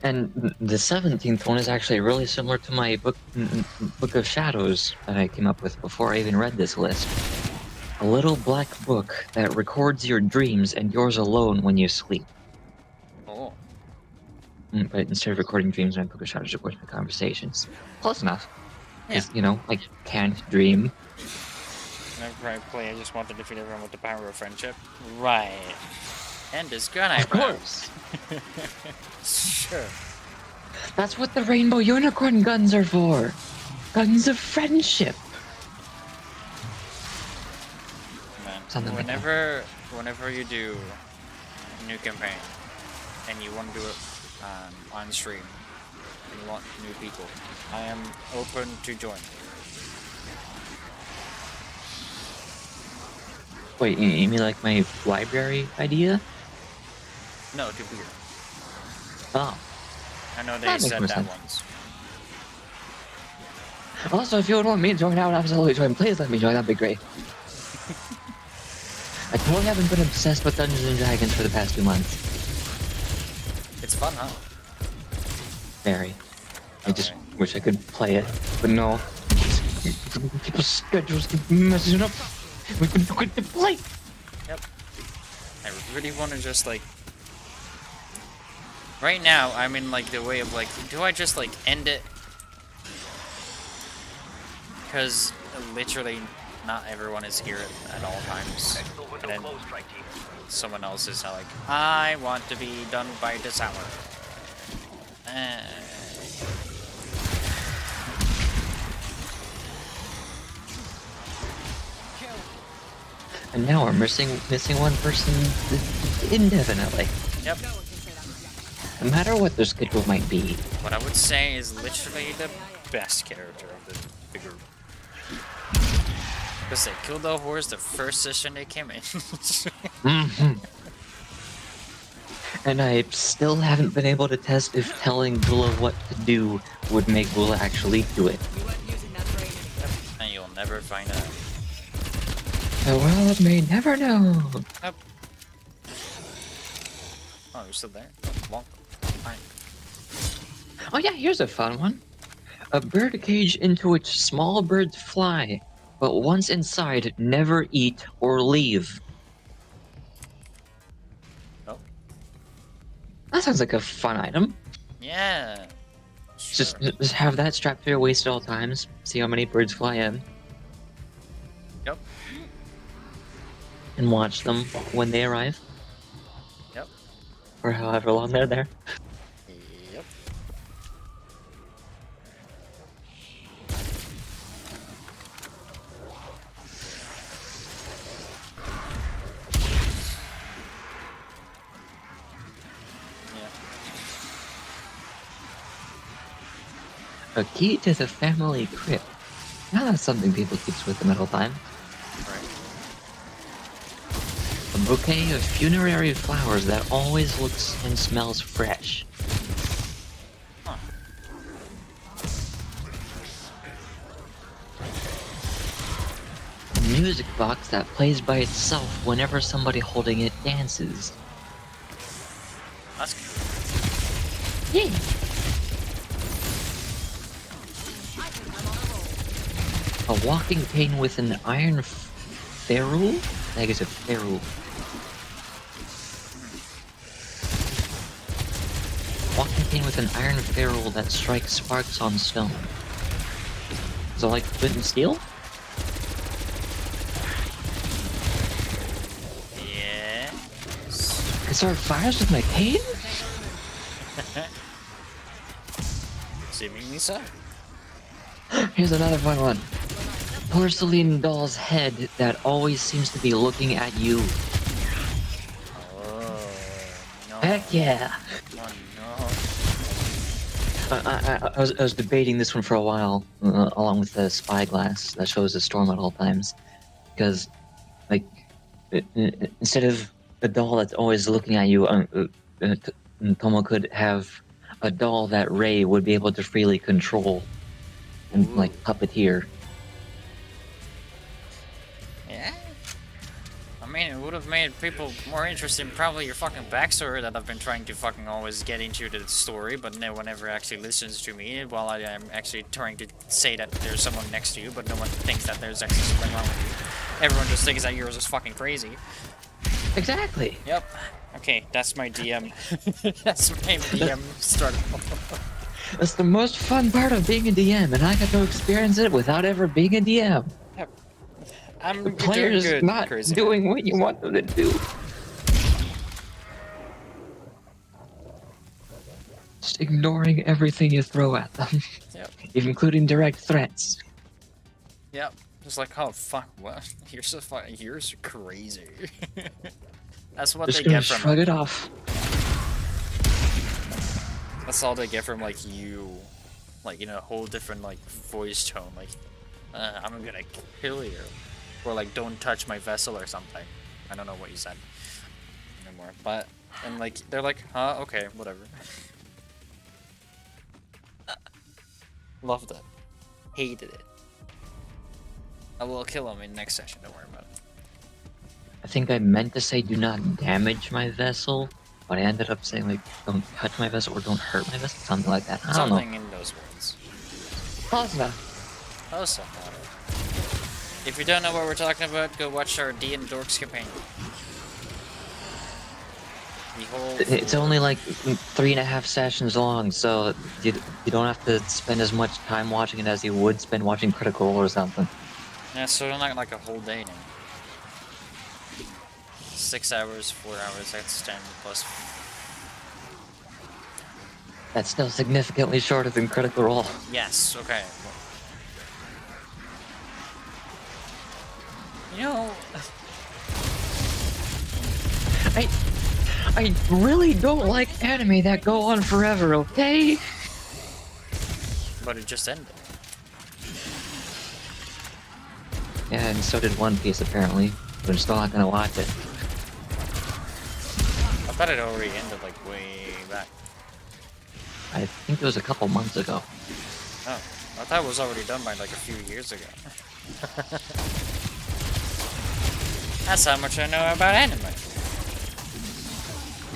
And the 17th one is actually really similar to my book of Shadows that I came up with before I even read this list. A little black book that records your dreams and yours alone when you sleep. Oh. But instead of recording dreams, my book of Shadows records my conversations. Close enough. Yeah. You know, like, can't dream. Whenever I play, I just want to defeat everyone with the power of friendship. Right. And his gun Of eyebrows. course. Sure. That's what the rainbow unicorn guns are for. Guns of friendship. Man, Something like that. whenever you do a new campaign and you want to do it on stream and you want new people, I am open to join. Wait, you mean like my library idea? No, to beer. Oh. I know they That makes said more that sense. once. Also, if you would want me to join, I would absolutely join. Please let me join, that'd be great. I totally haven't been obsessed with Dungeons and Dragons for the past 2 months. It's fun, huh? Very. I just Alright. wish I could play it, but no. People's schedules keep messing up. We can do it to play. Yep. I really want to just like. Right now, I'm in like the way of like, do I just like end it? Because literally not everyone is here at all times. And then someone else is like, I want to be done by this hour. And now we're missing one person indefinitely. Yep. No matter what their schedule might be. What I would say is literally the best character of the group. Because they killed the horse the first session they came in. Mm-hmm. And I still haven't been able to test if telling Bula what to do would make Bula actually do it. And you'll never find out. The world may never know. Yep. Oh, you're still there? Oh, fine. Oh yeah, here's a fun one. A bird cage into which small birds fly, but once inside, never eat or leave. Oh. That sounds like a fun item. Yeah. Just Sure. have that strapped to your waist at all times. See how many birds fly in. Yep. And watch them when they arrive. Yep. For however long they're there. Yep. A key to the family crypt. Now that's something people keep with them at all time. Right. A bouquet of funerary flowers that always looks and smells fresh. Huh. A music box that plays by itself whenever somebody holding it dances. That's good. Yeah. A walking cane with an iron ferrule? I think it's a ferrule. Walking pane with an iron ferrule that strikes sparks on stone. Is it like flint and steel? Yeah. Can start fires with my cane? Seemingly so. Here's another fun one. Porcelain doll's head that always seems to be looking at you. Oh no. Heck yeah! Oh I was debating this one for a while, along with the spyglass that shows the storm at all times, because, like, instead of a doll that's always looking at you, Tomo could have a doll that Ray would be able to freely control and like puppeteer. Yeah. I mean, it would have made people more interested in probably your fucking backstory that I've been trying to fucking always get into the story, but no one ever actually listens to me while I am actually trying to say that there's someone next to you, but no one thinks that there's actually something wrong with you. Everyone just thinks that yours is fucking crazy. Exactly. Yep. Okay, that's my DM. That's my DM struggle. That's the most fun part of being a DM, and I got to experience it without ever being a DM. Yep. I'm The player's doing good, not crazy. doing what you want them to do. Just ignoring everything you throw at them, Yep. including direct threats. Yep. Just like, oh fuck, what? You're crazy. That's what Just they gonna get from. shrug it off. That's all they get from like you, like a whole different like voice tone. Like, I'm gonna kill you, or like don't touch my vessel or something. I don't know what you said anymore, but and like they're like, huh, okay, whatever. Loved it, hated it. I will kill him in next session. Don't worry about it. I think I meant to say do not damage my vessel, but I ended up saying like don't touch my vessel or don't hurt my vessel, something like that. I don't know. Something in those words. Close enough. Close enough. If you don't know what we're talking about, go watch our D and Dorks campaign. The whole. It's only like 3.5 sessions long, so you don't have to spend as much time watching it as you would spend watching Critical Role or something. Yeah, so not like a whole day now. 6 hours, 4 hours, that's 10 plus. That's still significantly shorter than Critical Role. Yes, okay. You know, I really don't like anime that go on forever, okay? but it just ended. Yeah, and so did One Piece apparently, but I'm still not gonna watch it. I thought it already ended like way back. I think it was a couple months ago. Oh, I thought it was already done by like a few years ago. That's how much I know about anime.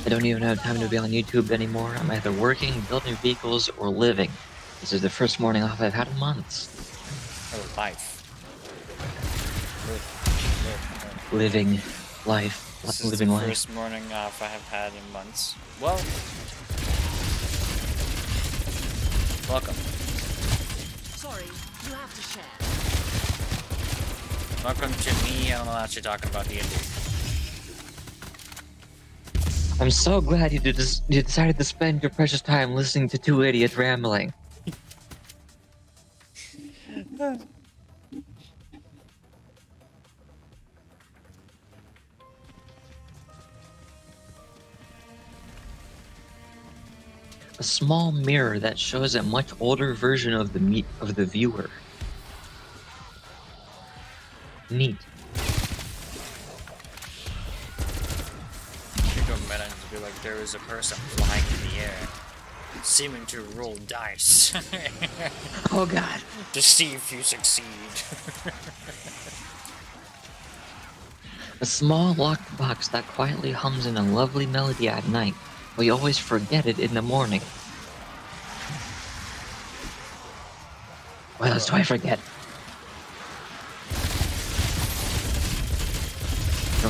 I don't even have time to be on YouTube anymore. I'm either working, building vehicles, or living. This is the first morning off I've had in months. Oh, life. Living life. This is Living the life. first morning off I have had in months. Well, welcome. Sorry, you have to share. Welcome to me. I'm actually talking about D&D. I'm so glad you decided to spend your precious time listening to two idiots rambling. A small mirror that shows a much older version of the viewer. Neat. You go meta and be like, there is a person flying in the air, seeming to roll dice Oh god. to see if you succeed. A small locked box that quietly hums in a lovely melody at night, but you always forget it in the morning. What else do I forget?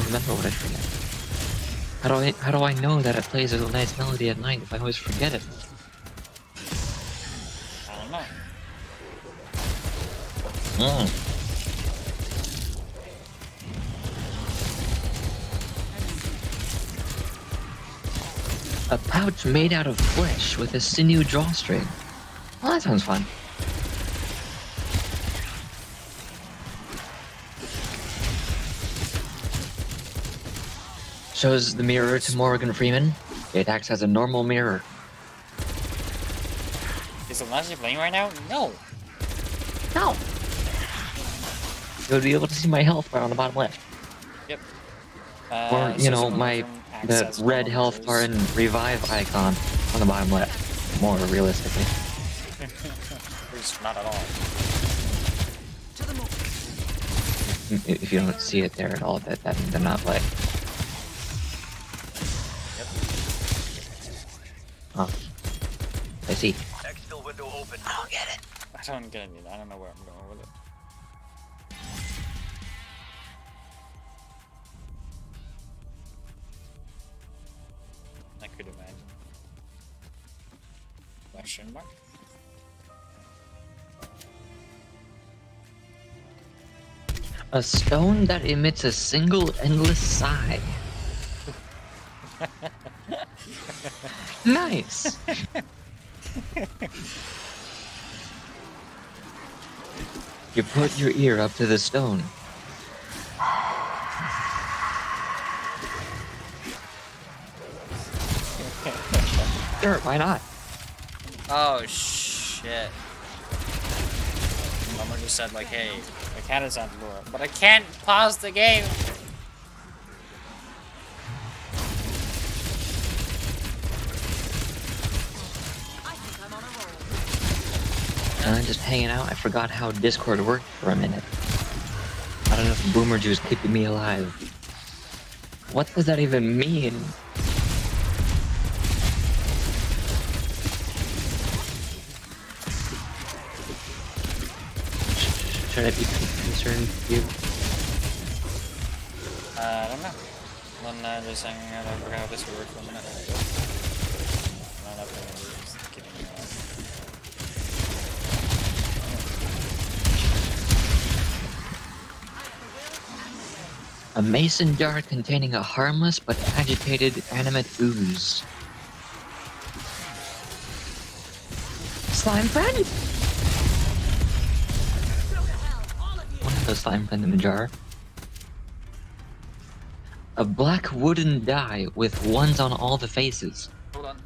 remember what I forget? How do I know that it plays a nice melody at night if I always forget it? I don't know. A pouch made out of flesh with a sinew drawstring. Well, that sounds fun. Shows the mirror to Morgan Freeman. It acts as a normal mirror. Is it actually playing right now? No. No! You would be able to see my health bar on the bottom left. Yep. Or, you know, the red health bar and revive icon on the bottom left. More realistically. Not at all. If you don't see it there at all, that means I'm not playing. Yep. Oh. I see. Exfil window open. I don't get it. I don't get it. I don't know where I'm going with it. I could imagine. Question mark? A stone that emits a single endless sigh. Nice. You put your ear up to the stone. Sure, why not? Oh shit. Mama just said like, hey, the cat is on the door, but I can't pause the game. Just hanging out. I forgot how Discord worked for a minute. I don't know if Boomer Juice keeping me alive. What does that even mean? Should I be concerned with you? I don't know. Then just hanging out. I forgot how this would work for a minute. Just kidding. A mason jar containing a harmless but agitated animate ooze. Slime friend? One of the slime friend in the jar. A black wooden die with ones on all the faces. Hold on.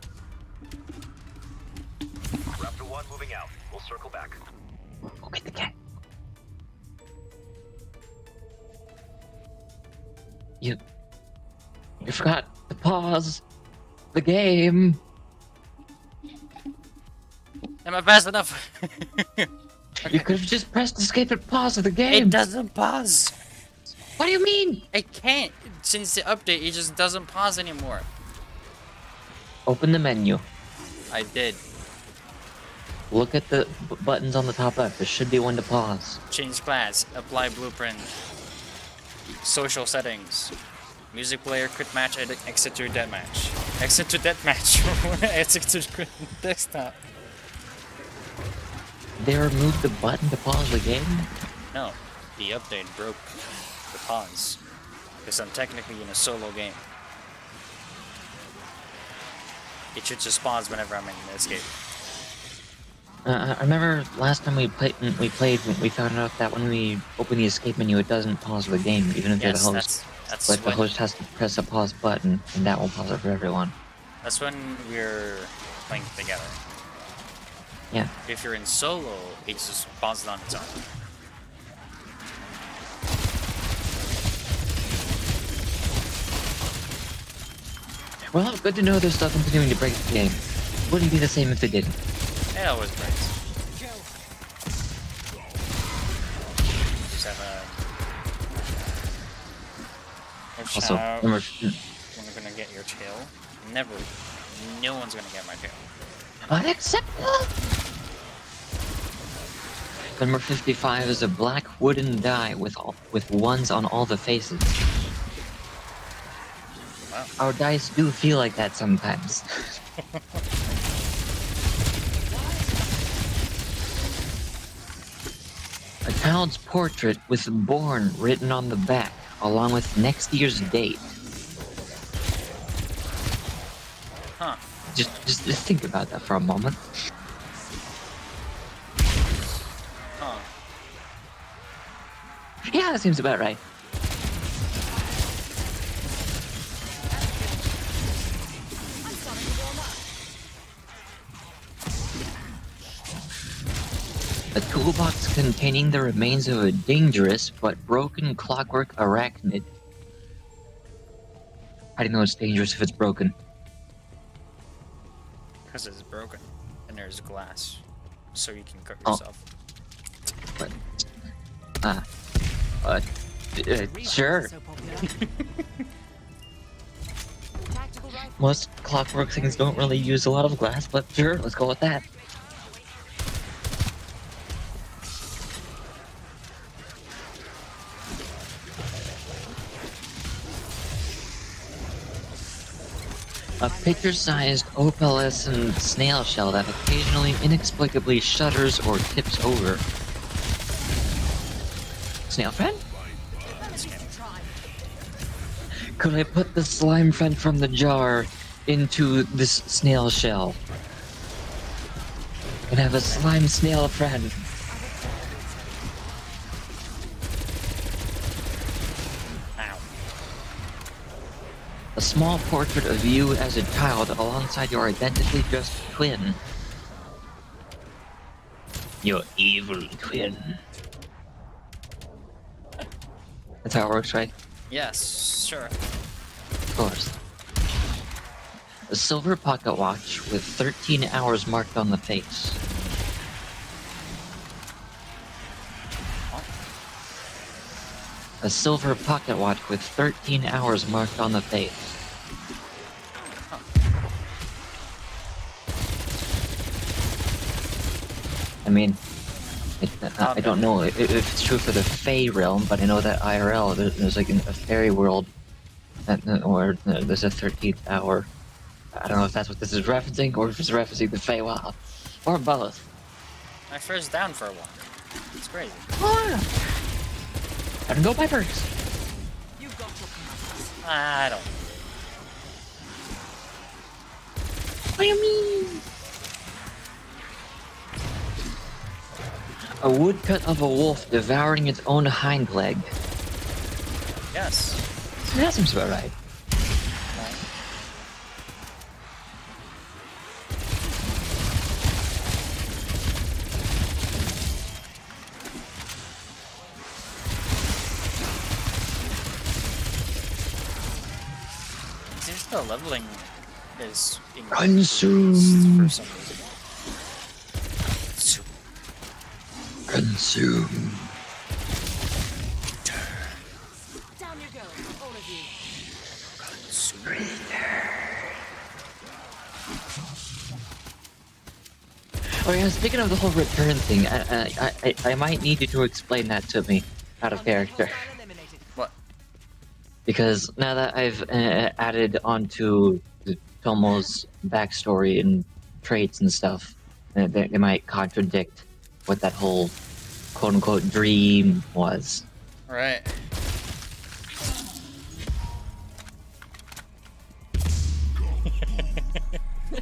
Raptor 1 moving out. We'll circle back. Go get the cat. You forgot to pause the game. Am I fast enough? You could have just pressed escape and pause the game. It doesn't pause. What do you mean? It can't. Since the update, it just doesn't pause anymore. Open the menu. I did. Look at the buttons on the top left. There should be one to pause. Change class. Apply blueprint. Social settings. Music player, crit match, exit to deathmatch. Exit to deathmatch. Exit to desktop. They removed the button to pause the game? No, the update broke the pause. Because I'm technically in a solo game. It should just pause whenever I'm in the escape. I remember last time we played, we found out that when we open the escape menu, it doesn't pause the game, even if you're the host. That's But the when, host has to press a pause button, and that will pause it for everyone. that's when we're playing together. Yeah. If you're in solo, it just pauses on its own. Well, good to know they're still continuing to break the game. Wouldn't be the same if they didn't. It always breaks. Just have a... Also, When number we're gonna get your tail. Never. No one's gonna get my tail. unacceptable. Number 55 is a black wooden die with ones on all the faces. our dice do feel like that sometimes. A child's portrait with born written on the back, along with next year's date. Huh. Just think about that for a moment. Huh. Yeah, that seems about right. I'm starting to warm up. A toolbox containing the remains of a dangerous but broken clockwork arachnid. How do you know it's dangerous if it's broken? Because it's broken. And there's glass. So you can cut Oh. yourself. Sure. So popular. Tactical rifle. Most clockwork things don't really use a lot of glass, but sure, let's go with that. A picture-sized opalescent snail shell that occasionally inexplicably shudders or tips over. Snail friend? Try. Could I put the slime friend from the jar into this snail shell? And have a slime snail friend. Ow. A small portrait of you as a child alongside your identically dressed twin. Your evil twin. That's how it works, right? Yes, sure. Of course. A silver pocket watch with 13 hours marked on the face. A silver pocket watch with 13 hours marked on the face. I mean, I don't know if it's true for the Fey realm, but I know that IRL, there's like a fairy world where there's a 13th hour. I don't know if that's what this is referencing, or if it's referencing the Feywild, or both. My first down for a walk. It's crazy. I don't go by perks. You've got your comeuppance. I don't. What do you mean? A woodcut of a wolf devouring its own hind leg. Yes. That seems about right. It seems the leveling is Consume. increased for some reason. Consume. Down you go, all of you. Oh yeah, speaking of the whole return thing, I might need you to explain that to me out of character. Hostile eliminated. What? Because now that I've added onto Tomo's backstory and traits and stuff, they might contradict what that whole quote-unquote dream was. Right.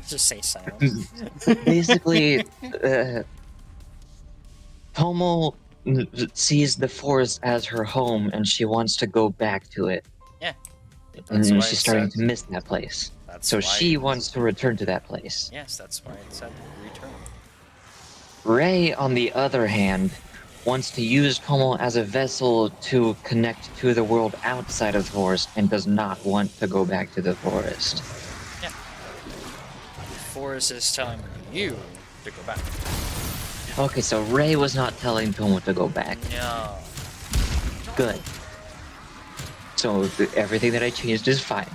Just say silence. Basically, Tomo sees the forest as her home and she wants to go back to it. Yeah. And That's why she's it starting said- to miss that place. That's So why she it's- wants to return to that place. Yes, that's why it said return. Rei, on the other hand, wants to use Tomo as a vessel to connect to the world outside of the forest and does not want to go back to the forest. Yeah. Forrest is telling you to go back. Okay, so Rei was not telling Tomo to go back. No. Good. So everything that I changed is fine.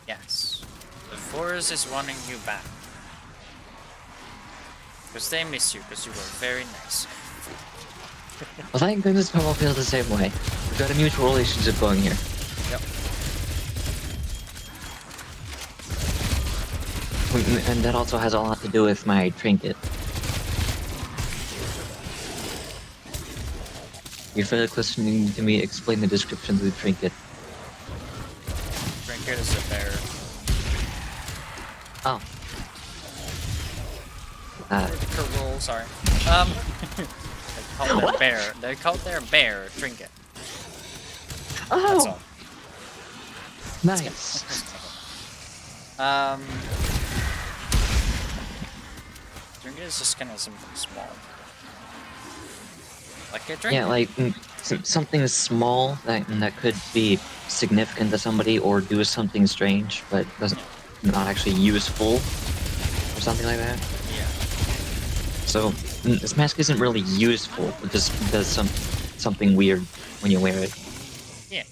Yes. The Forrest is wanting you back. Because they miss you, because you were very nice. Well, thank goodness Tomo feels the same way. We've got a mutual relationship going here. Yep. And that also has a lot to do with my trinket. You feel like listening to me explain the description of the trinket. Trinket is a bear. Oh. Roll, sorry. They call their bear. They call their bear trinket. That's Oh! all. Nice. Trinket is just kind of something small. Like a trinket. Yeah, like something small that could be significant to somebody or do something strange, but doesn't not actually useful or something like that. Yeah. So this mask isn't really useful. It just does something weird when you wear it. Yeah.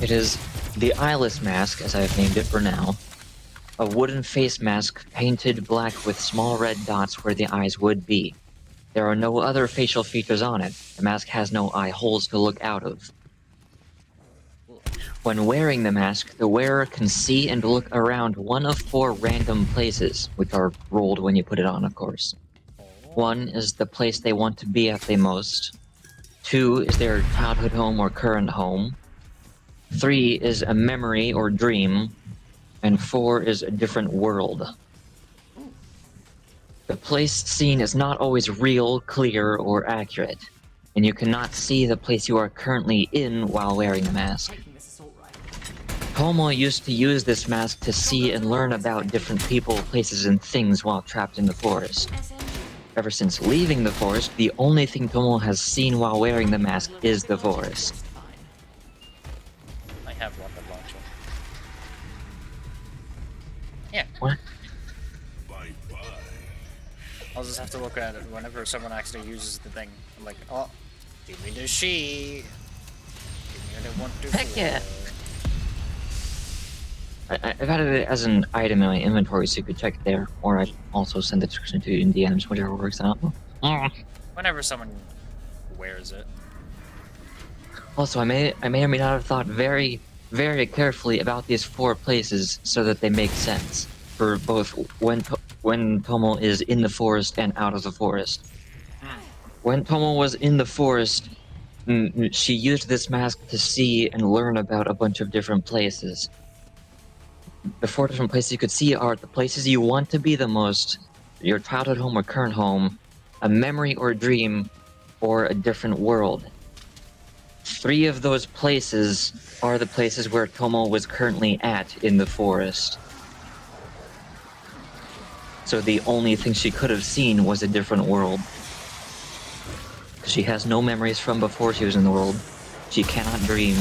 It is the eyeless mask, as I've named it for now. A wooden face mask painted black with small red dots where the eyes would be. There are no other facial features on it. The mask has no eye holes to look out of. When wearing the mask, the wearer can see and look around one of 4 random places, which are rolled when you put it on, of course. 1 is the place they want to be at the most. 2 is their childhood home or current home. 3 is a memory or dream. And 4 is a different world. The place seen is not always real, clear, or accurate, and you cannot see the place you are currently in while wearing the mask. Tomo used to use this mask to see and learn about different people, places, and things while trapped in the forest. Ever since leaving the forest, the only thing Tomo has seen while wearing the mask is the forest. I have rocket launcher. Yeah. What? I'll just have to look at it whenever someone actually uses the thing. I'm like, oh, give me the sheet. Give me the 1, 2, 4. Heck yeah. I've added it as an item in my inventory so you could check it there, or I'd also send the description to you in DMs, whatever works out. Whenever someone wears it. Also, I may or may not have thought very, very carefully about these 4 places so that they make sense for both when Tomo is in the forest and out of the forest. When Tomo was in the forest, she used this mask to see and learn about a bunch of different places. The 4 different places you could see are the places you want to be the most, your childhood home or current home, a memory or dream, or a different world. 3 of those places are the places where Tomo was currently at in the forest. So the only thing she could have seen was a different world. She has no memories from before she was in the world. She cannot dream.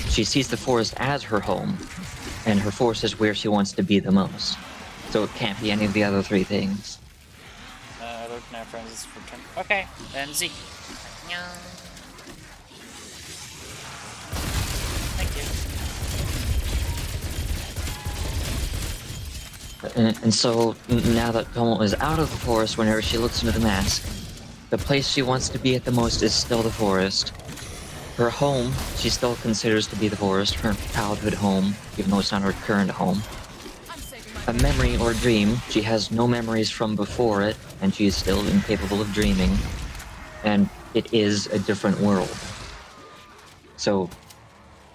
She sees the forest as her home, and her forest is where she wants to be the most. So it can't be any of the other 3 things. I don't know, friends. It's for turn. Okay, then Zeke. Thank you. And so now that Tomo is out of the forest, whenever she looks into the mask, the place she wants to be at the most is still the forest. Her home, she still considers to be the forest, her childhood home, even though it's not her current home. A memory or dream, she has no memories from before it, and she is still incapable of dreaming. And it is a different world. So,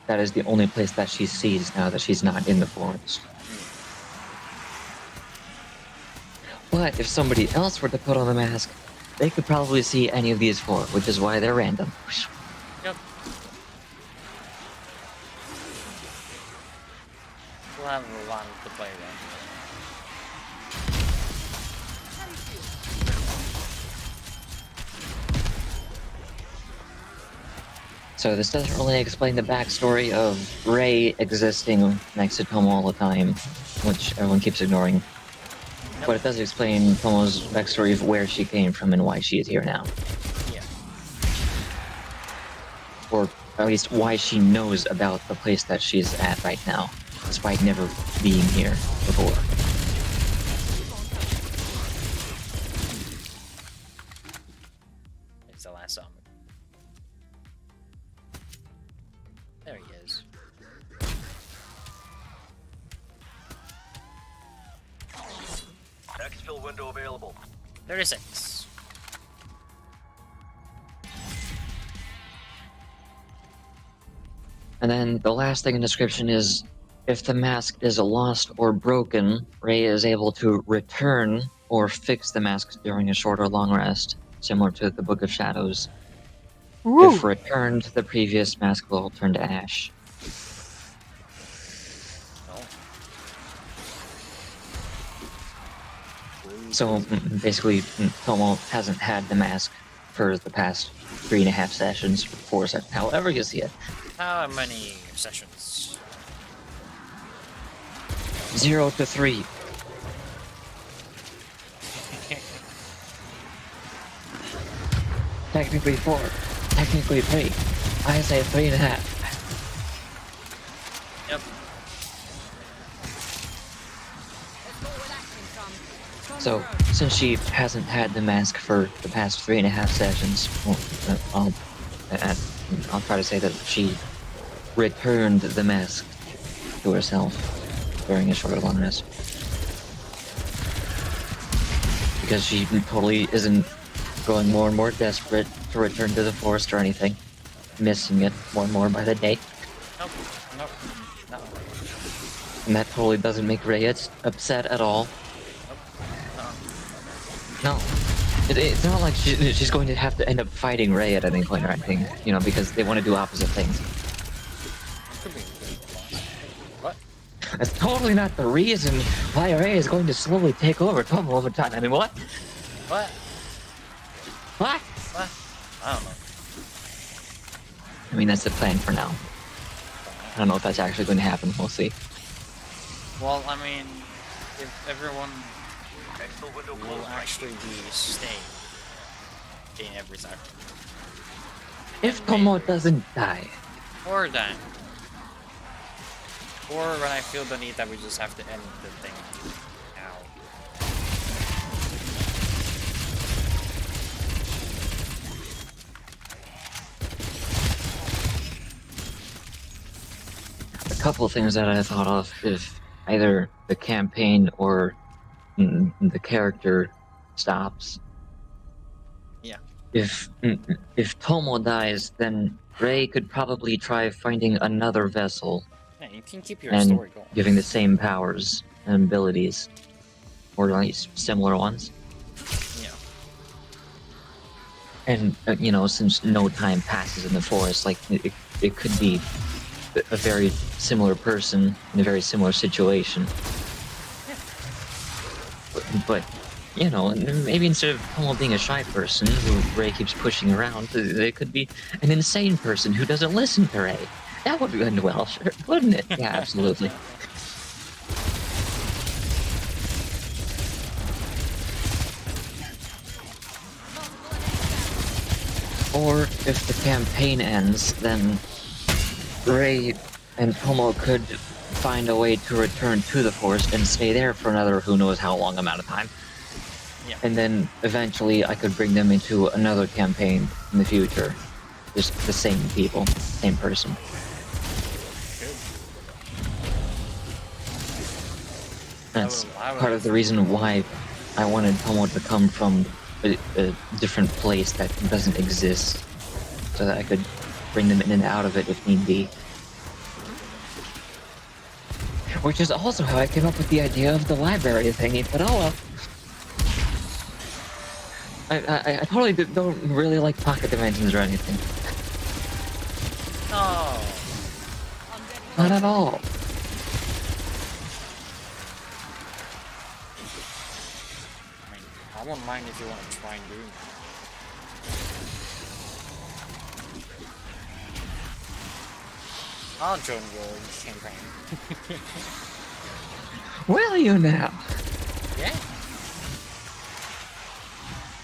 that is the only place that she sees now that she's not in the forest. But if somebody else were to put on the mask, they could probably see any of these 4, which is why they're random. Yep. We'll have a lot to play then. So this doesn't really explain the backstory of Rei existing next to Tomo all the time, which everyone keeps ignoring. But it does explain Tomo's backstory of where she came from and why she is here now. Yeah. Or at least why she knows about the place that she's at right now, despite never being here before. It's the last zombie. There he is. Refill window available. 36. And then the last thing in description is, if the mask is lost or broken, Ray is able to return or fix the mask during a short or long rest, similar to the Book of Shadows. If returned, the previous mask will turn to ash. So basically, Tomo hasn't had the mask for the past 3.5 sessions, 4 sessions, however you see it. How many sessions? 0 to 3. Technically 4. Technically 3. I say 3.5. Yep. So, since she hasn't had the mask for the past 3.5 sessions, well, I'll try to say that she returned the mask to herself during a short or long rest. Because she totally isn't growing more and more desperate to return to the forest or anything. Missing it more and more by the day. Nope. Nope. No. And that totally doesn't make Ray upset at all. No. It's not like she's going to have to end up fighting Ray at any point or anything, you know, because they want to do opposite things. Could be. What? That's totally not the reason why Ray is going to slowly take over Tomo over time. I mean, what? What? What? What? I don't know. I mean, that's the plan for now. I don't know if that's actually going to happen. We'll see. Well, I mean, if everyone Exfil window will closed. actually be staying in every sector. If Tomo doesn't die. Or then. Or when I feel the need that we just have to end the thing now. A couple things that I thought of if either the campaign or the character stops. Yeah. If Tomo dies, then Ray could probably try finding another vessel Yeah, you can keep your and story going. giving the same powers and abilities, or at least similar ones. Yeah. And you know, since no time passes in the forest, like it could be a very similar person in a very similar situation. But you know, maybe instead of Tomo being a shy person who Ray keeps pushing around, they could be an insane person who doesn't listen to Ray. That would end well, sure, wouldn't it? Yeah, absolutely. Or if the campaign ends, then Ray and Tomo could find a way to return to the forest and stay there for another who knows how long amount of time. Yeah. And then eventually I could bring them into another campaign in the future. Just the same people, same person. That's part of the reason why I wanted Tomo to come from a different place that doesn't exist, so that I could bring them in and out of it if need be. Which is also how I came up with the idea of the library thingy, but oh well. I totally don't really like pocket dimensions or anything. No. Not at all. I mean, I won't mind if you want to try and do that. I'll join your campaign. Will you now? Yeah.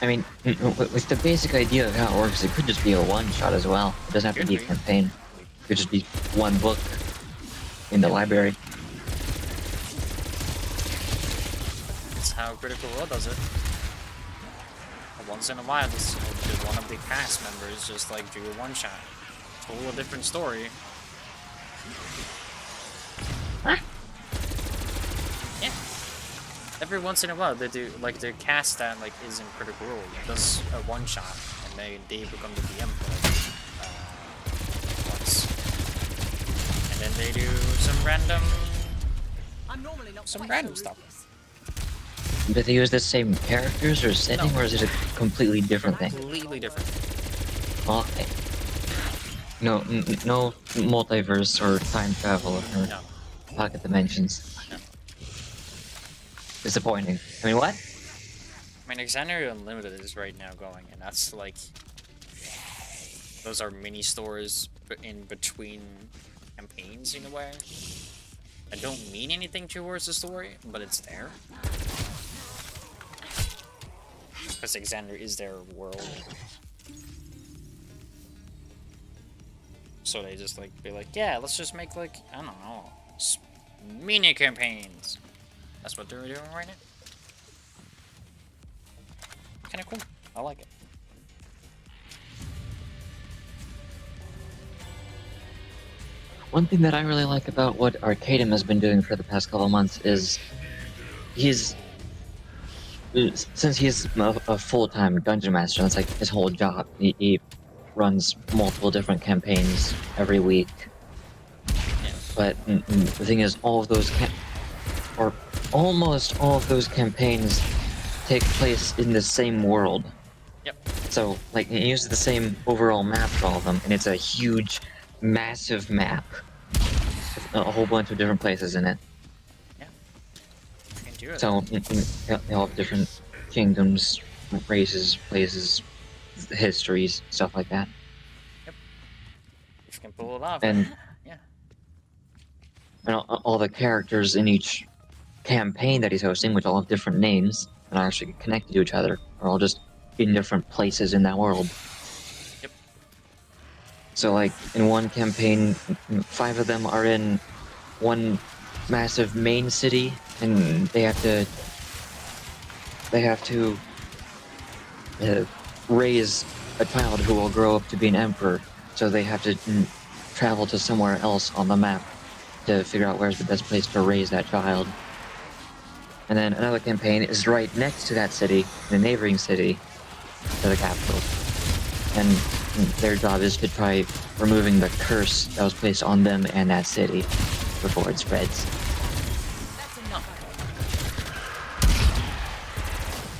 I mean, with the basic idea of how it works, it could just be a one-shot as well. It doesn't have to be a campaign. It could just be one book in the library. That's how Critical Role does it. Once in a while, one of the cast members just like do a one-shot. Total different story. Huh? Yeah. Every once in a while, they do like the cast that like is in Critical Role does a one shot, and they become the DM for like once, and then they do some random stuff. Do they use the same characters or setting, or is it a completely different thing? Completely different. Okay. No, no multiverse or time travel or No. pocket dimensions. No. Disappointing. I mean, what? I mean, Xanadu Unlimited is right now going, and that's like those are mini stores in between campaigns in a way. I don't mean anything towards the story, but it's there. Because Xander is their world. So they just like be like, yeah, let's just make like, I don't know, mini campaigns. That's what they're doing right now. Kinda cool. I like it. One thing that I really like about what Arcadum has been doing for the past couple of months is since he's a full-time dungeon master, that's like his whole job. He runs multiple different campaigns every week. But the thing is, all of those or almost all of those campaigns take place in the same world. Yep. So, like, he uses the same overall map for all of them, and it's a huge, massive map with a whole bunch of different places in it. Yeah. You can do it. So, they all have different kingdoms, races, places, histories, stuff like that. If you can pull it off. And yeah. And all the characters in each campaign that he's hosting, which all have different names and are actually connected to each other, are all just in different places in that world. Yep. So, like, in one campaign, 5 of them are in one massive main city, and they have to raise a child who will grow up to be an emperor. So they have to travel to somewhere else on the map to figure out where's the best place to raise that child. And then another campaign is right next to that city, in a neighboring city to the capital. And their job is to try removing the curse that was placed on them and that city before it spreads. That's enough.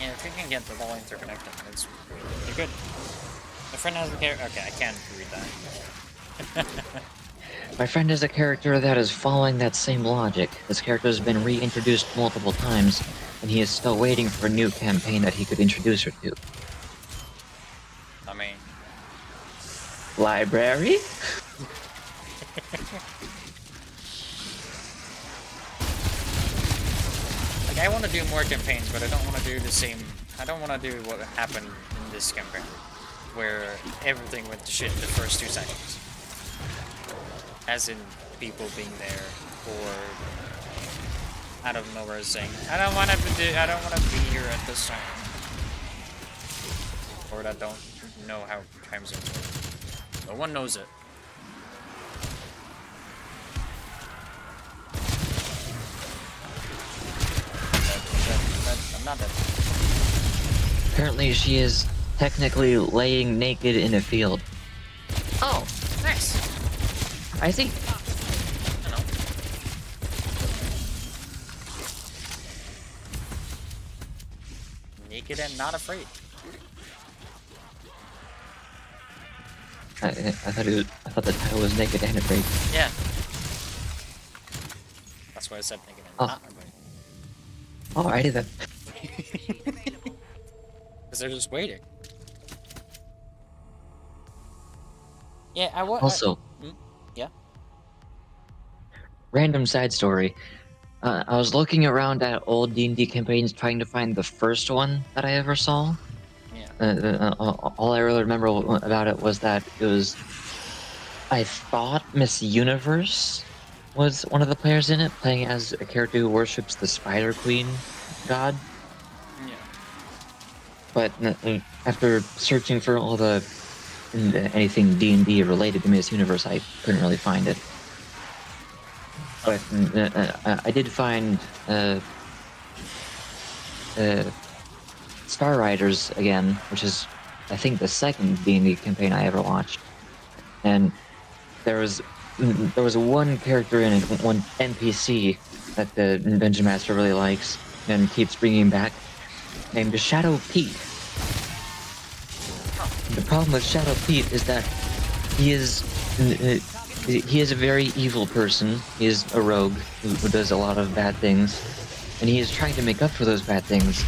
Yeah, if you can get them all interconnected, you're good. My friend has a character. Okay, I can't read that. My friend is a character that is following that same logic. This character has been reintroduced multiple times, and he is still waiting for a new campaign that he could introduce her to. I mean... Library? Like, I want to do more campaigns, but I don't want to do the same... I don't want to do what happened in this campaign, where everything went to shit the first 2 seconds. As in, people being there, or out of nowhere saying, I don't want to be here at this time. Or that don't know how time zones work. No one knows it. I'm not dead. Apparently she is technically laying naked in a field. Oh, nice. I see. Hello. Naked and not afraid. I thought the title was Naked and Afraid. Yeah. That's why I said naked and not afraid. Alrighty then. Because they're just waiting. Yeah, I was. Also, Yeah. random side story. I was looking around at old D&D campaigns trying to find the first one that I ever saw. Yeah. All I really remember about it was that it was... I thought Miss Universe was one of the players in it, playing as a character who worships the Spider Queen god. Yeah. But after searching for all the... anything D&D related to Miss Universe, I couldn't really find it. But I did find Star Riders again, which is, I think, the second D&D campaign I ever watched. And there was one character in it, one NPC that the Dungeon Master really likes and keeps bringing back, named Shadow Pete. The problem with Shadow Pete is that he is a very evil person. He is a rogue who does a lot of bad things, and he is trying to make up for those bad things,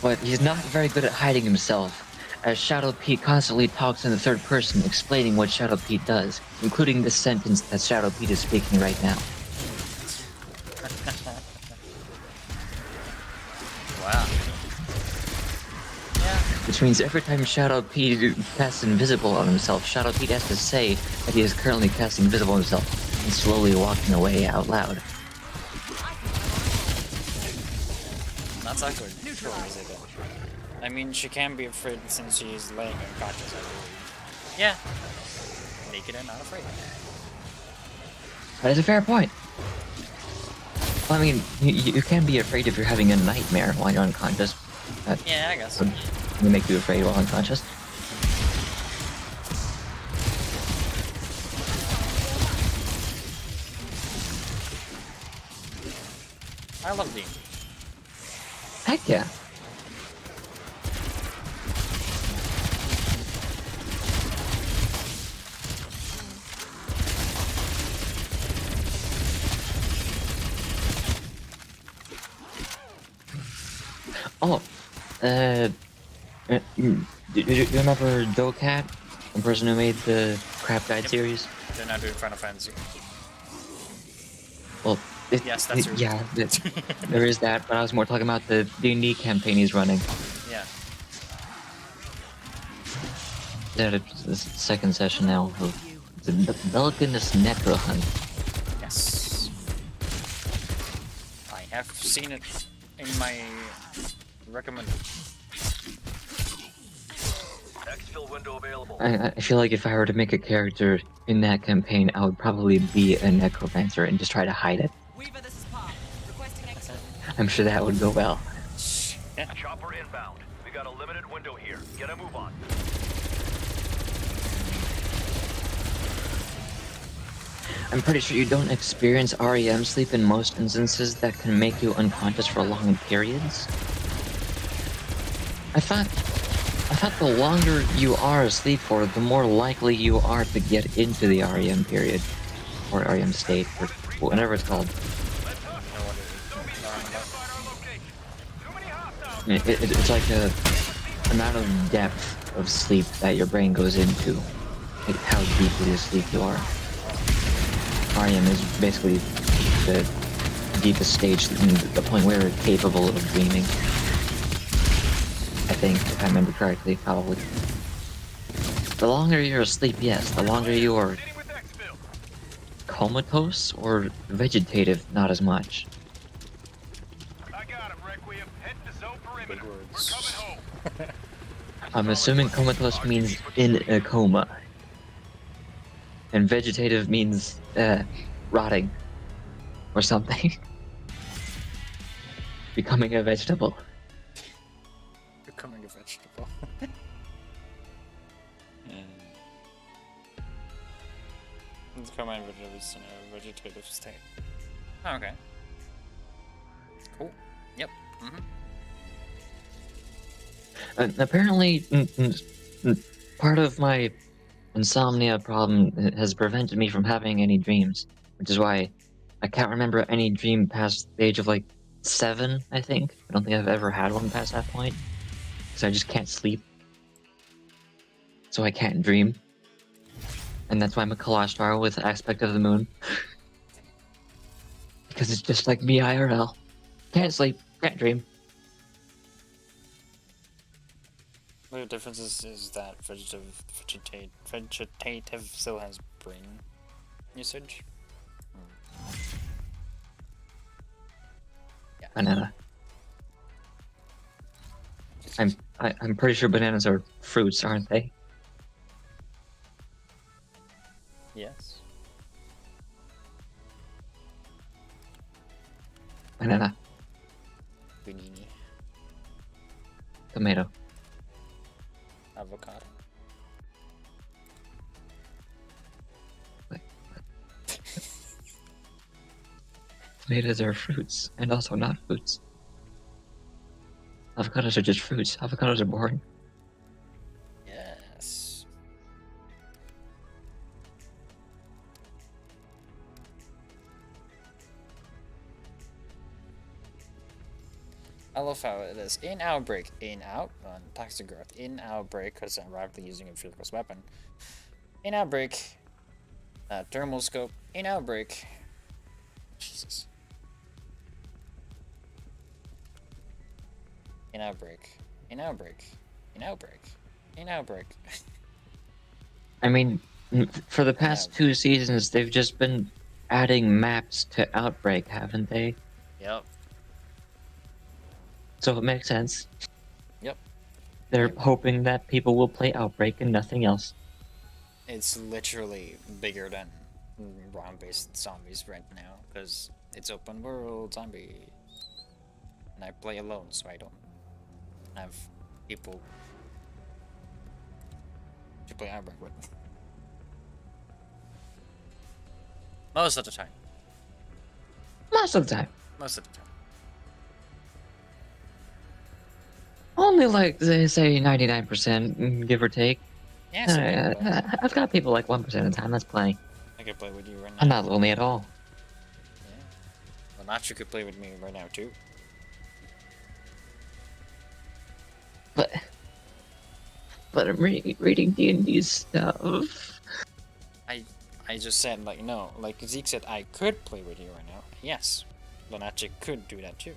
but he's not very good at hiding himself, as Shadow Pete constantly talks in the third person, explaining what Shadow Pete does, including this sentence that Shadow Pete is speaking right now. Wow. Yeah. Which means every time Shadow Pete casts Invisible on himself, Shadow Pete has to say that he is currently casting Invisible on himself, and slowly walking away out loud. That's awkward. I mean, she can be afraid since she's laying unconscious, I believe. Yeah. Naked and not afraid. That is a fair point. Well, I mean, you can be afraid if you're having a nightmare while you're unconscious. That Yeah, I guess. would make you afraid while unconscious. I love D&D. Heck yeah. Oh, do you remember Docat, the person who made the Crap Guide series? They're not doing Final Fantasy. Well, Yes, that's true. yeah, there is that, but I was more talking about the D&D campaign he's running. Yeah. Yeah, it's the second session now of the Belginus Necro Hunt. Yes. I have seen it in my recommended. Exfil window available. I feel like if I were to make a character in that campaign, I would probably be a necromancer and just try to hide it. Weaver, this is Park. Requesting exit. I'm sure that would go well. Yeah. Chopper inbound. We got a limited window here. Get a move on. I'm pretty sure you don't experience REM sleep in most instances that can make you unconscious for long periods. I thought the longer you are asleep for, the more likely you are to get into the REM period, or REM state, or whatever it's called. It's like a amount of depth of sleep that your brain goes into, like how deeply asleep you are. REM is basically the deepest stage, the point where you're capable of dreaming. I think, if I remember correctly, probably. The longer you're asleep, yes. The longer you are comatose or vegetative, not as much. I got him, Requiem. Head to zone Big perimeter. words. We're coming home. I'm assuming comatose means in a coma. And vegetative means, rotting. Or something. Becoming a vegetable. Becoming a vegetable. It's becoming vegetables in a vegetative state. Oh, okay. Cool. Yep. Apparently, part of my insomnia problem has prevented me from having any dreams, which is why I can't remember any dream past the age of like 7, I think. I don't think I've ever had one past that point, because I just can't sleep. So I can't dream. And that's why I'm a Kalashtar with Aspect of the Moon. Because it's just like me IRL. Can't sleep, can't dream. The difference is that vegetative still has brain usage. Yeah. Banana. I'm pretty sure bananas are fruits, aren't they? Yes. Banana. Banini. Tomato. Avocado. Wait, Tomatoes are fruits, and also not fruits. Avocados are just fruits. Avocados are boring. Yes. I love how it is in outbreak, in out, on toxic growth, in outbreak, because I'm rapidly using a field course weapon. In outbreak, thermal scope, in outbreak. Jesus. In outbreak, in outbreak, in outbreak, in outbreak. I mean, for the past Yeah. 2 seasons, they've just been adding maps to Outbreak, haven't they? Yep. So it makes sense. Yep. They're Yep. hoping that people will play Outbreak and nothing else. It's literally bigger than round-based zombies right now, because it's open world zombie. And I play alone, so I don't have people to play Outbreak with. Most of the time. Most of the time. Most of the time. Only like, they say 99%, give or take. Yeah, so yeah, I've got people like 1% of the time, that's plenty. I could play with you right now. I'm not lonely at all. Yeah. Well, Nacho could play with me right now too. But I'm reading D&D stuff. I just said, like, no. Like Zeke said, I could play with you right now. Yes. Lunatic could do that too.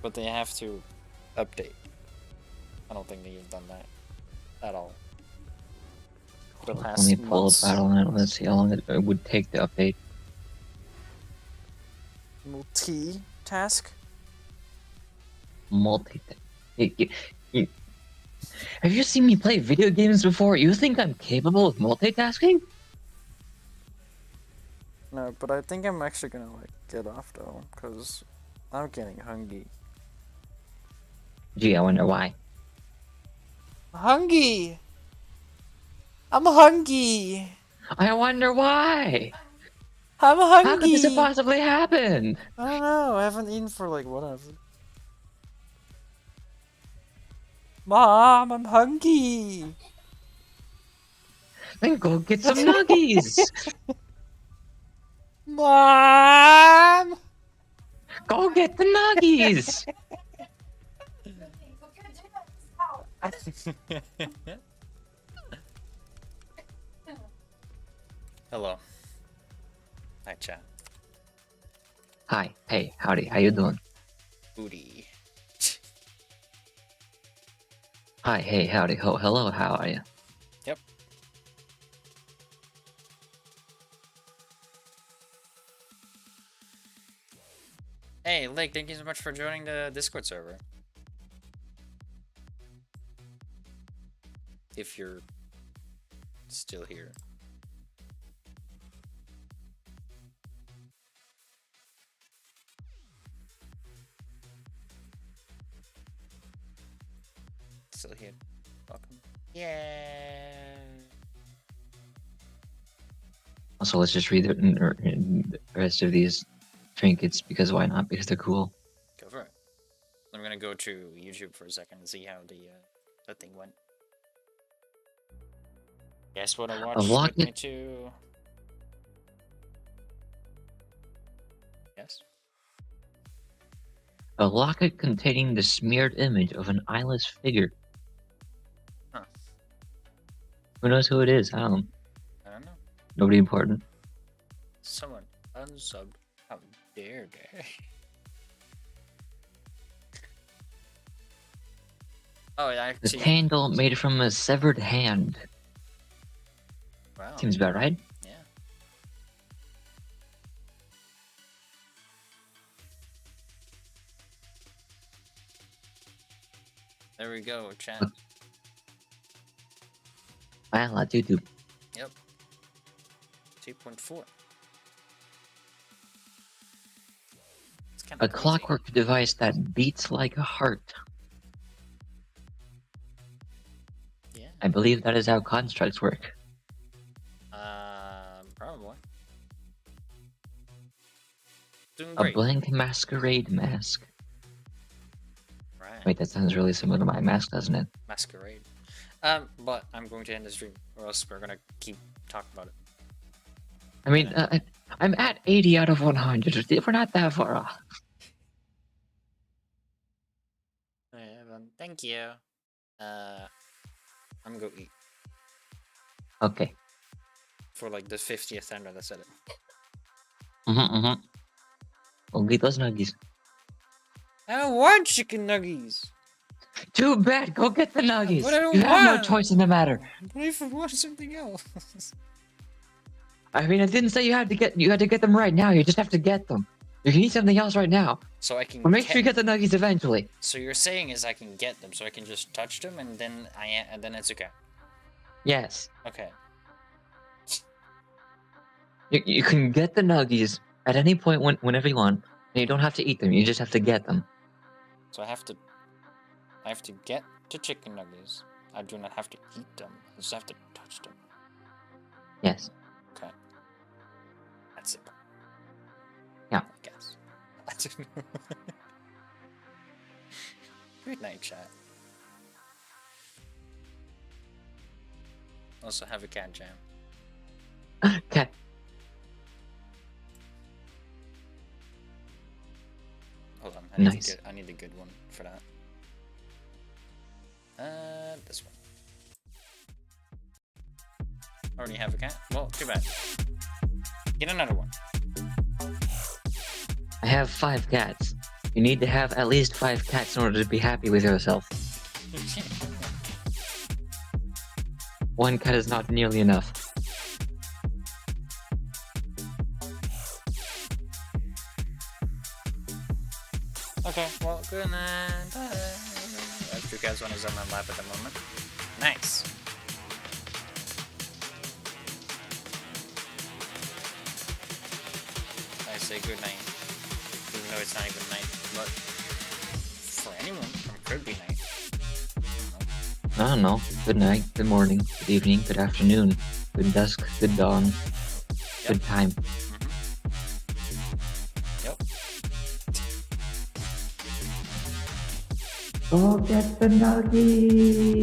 But they have to update. I don't think they've done that at all. The Let past me pull months. a battle and let's see how long it would take to update. Multi-task? Have you seen me play video games before? You think I'm capable of multitasking? No, but I think I'm actually gonna, like, get off though, because I'm getting hungry. Gee, I wonder why. Hungry! I'm hungry! I wonder why! I'm hungry! How could this have possibly happened? I don't know, I haven't eaten for like whatever. Mom, I'm hungry! Then go get some nuggies! Mom! Go get the nuggies! Hello. Hi, chat. Hi, hey, howdy, how you doing? Booty. Hi, hey, howdy, hello, how are you? Yep. Hey, Lake, thank you so much for joining the Discord server. If you're still here. Still here. Welcome. Yeah. Also, let's just read the rest of these trinkets, because why not? Because they're cool. Go for it. I'm gonna go to YouTube for a second and see how the thing went. Guess what I watched with me too? Yes? A locket containing the smeared image of an eyeless figure. Huh. Who knows who it is? I don't know. I don't know. Nobody important. Someone unsubbed. How dare they? Oh, yeah, The actually. candle made from a severed hand. Wow. Seems about right. Yeah. There we go, chat. Well, I do. Yep. 2.4. It's kind A of clockwork device that beats like a heart. I believe that is how constructs work. Probably. Doing A great. blank masquerade mask. Right. Wait, that sounds really similar to my mask, doesn't it? Masquerade. But I'm going to end the stream, or else we're gonna keep talking about it. I mean, I'm at 80 out of 100. We're not that far off. Thank you. I'm gonna go eat Okay. for like the 50th time that I said it. We'll get those nuggies. I don't want chicken nuggets. Too bad. Go get the nuggies. But I don't You have no want. choice in the matter. What if I want something else? I mean, I didn't say you had to get them right now. You just have to get them. You can eat something else right now. So I can. But make sure you get the nuggies eventually. So you're saying is I can get them, so I can just touch them, and then it's okay. Yes. Okay. You can get the nuggies at any point whenever you want. And you don't have to eat them. You just have to get them. So I have to get the chicken nuggets. I do not have to eat them. I just have to touch them. Yes. Okay. That's it. Yeah. I guess. I don't know. Good night, chat. Also have a cat jam. Okay. Hold on, Nice. I need a good one for that. This one. Already have a cat? Well, too bad. Get another one. I have 5 cats. You need to have at least 5 cats in order to be happy with yourself. 1 cat is not nearly enough. Okay, well, good night. Bye. If you guys want is on my lap at the moment. Nice. I say good night. Even though it's not even night, but for anyone, it could be night. I don't know. Good night, good morning, good evening, good afternoon, good dusk, good dawn, good time. Yep. Go get the nuggies!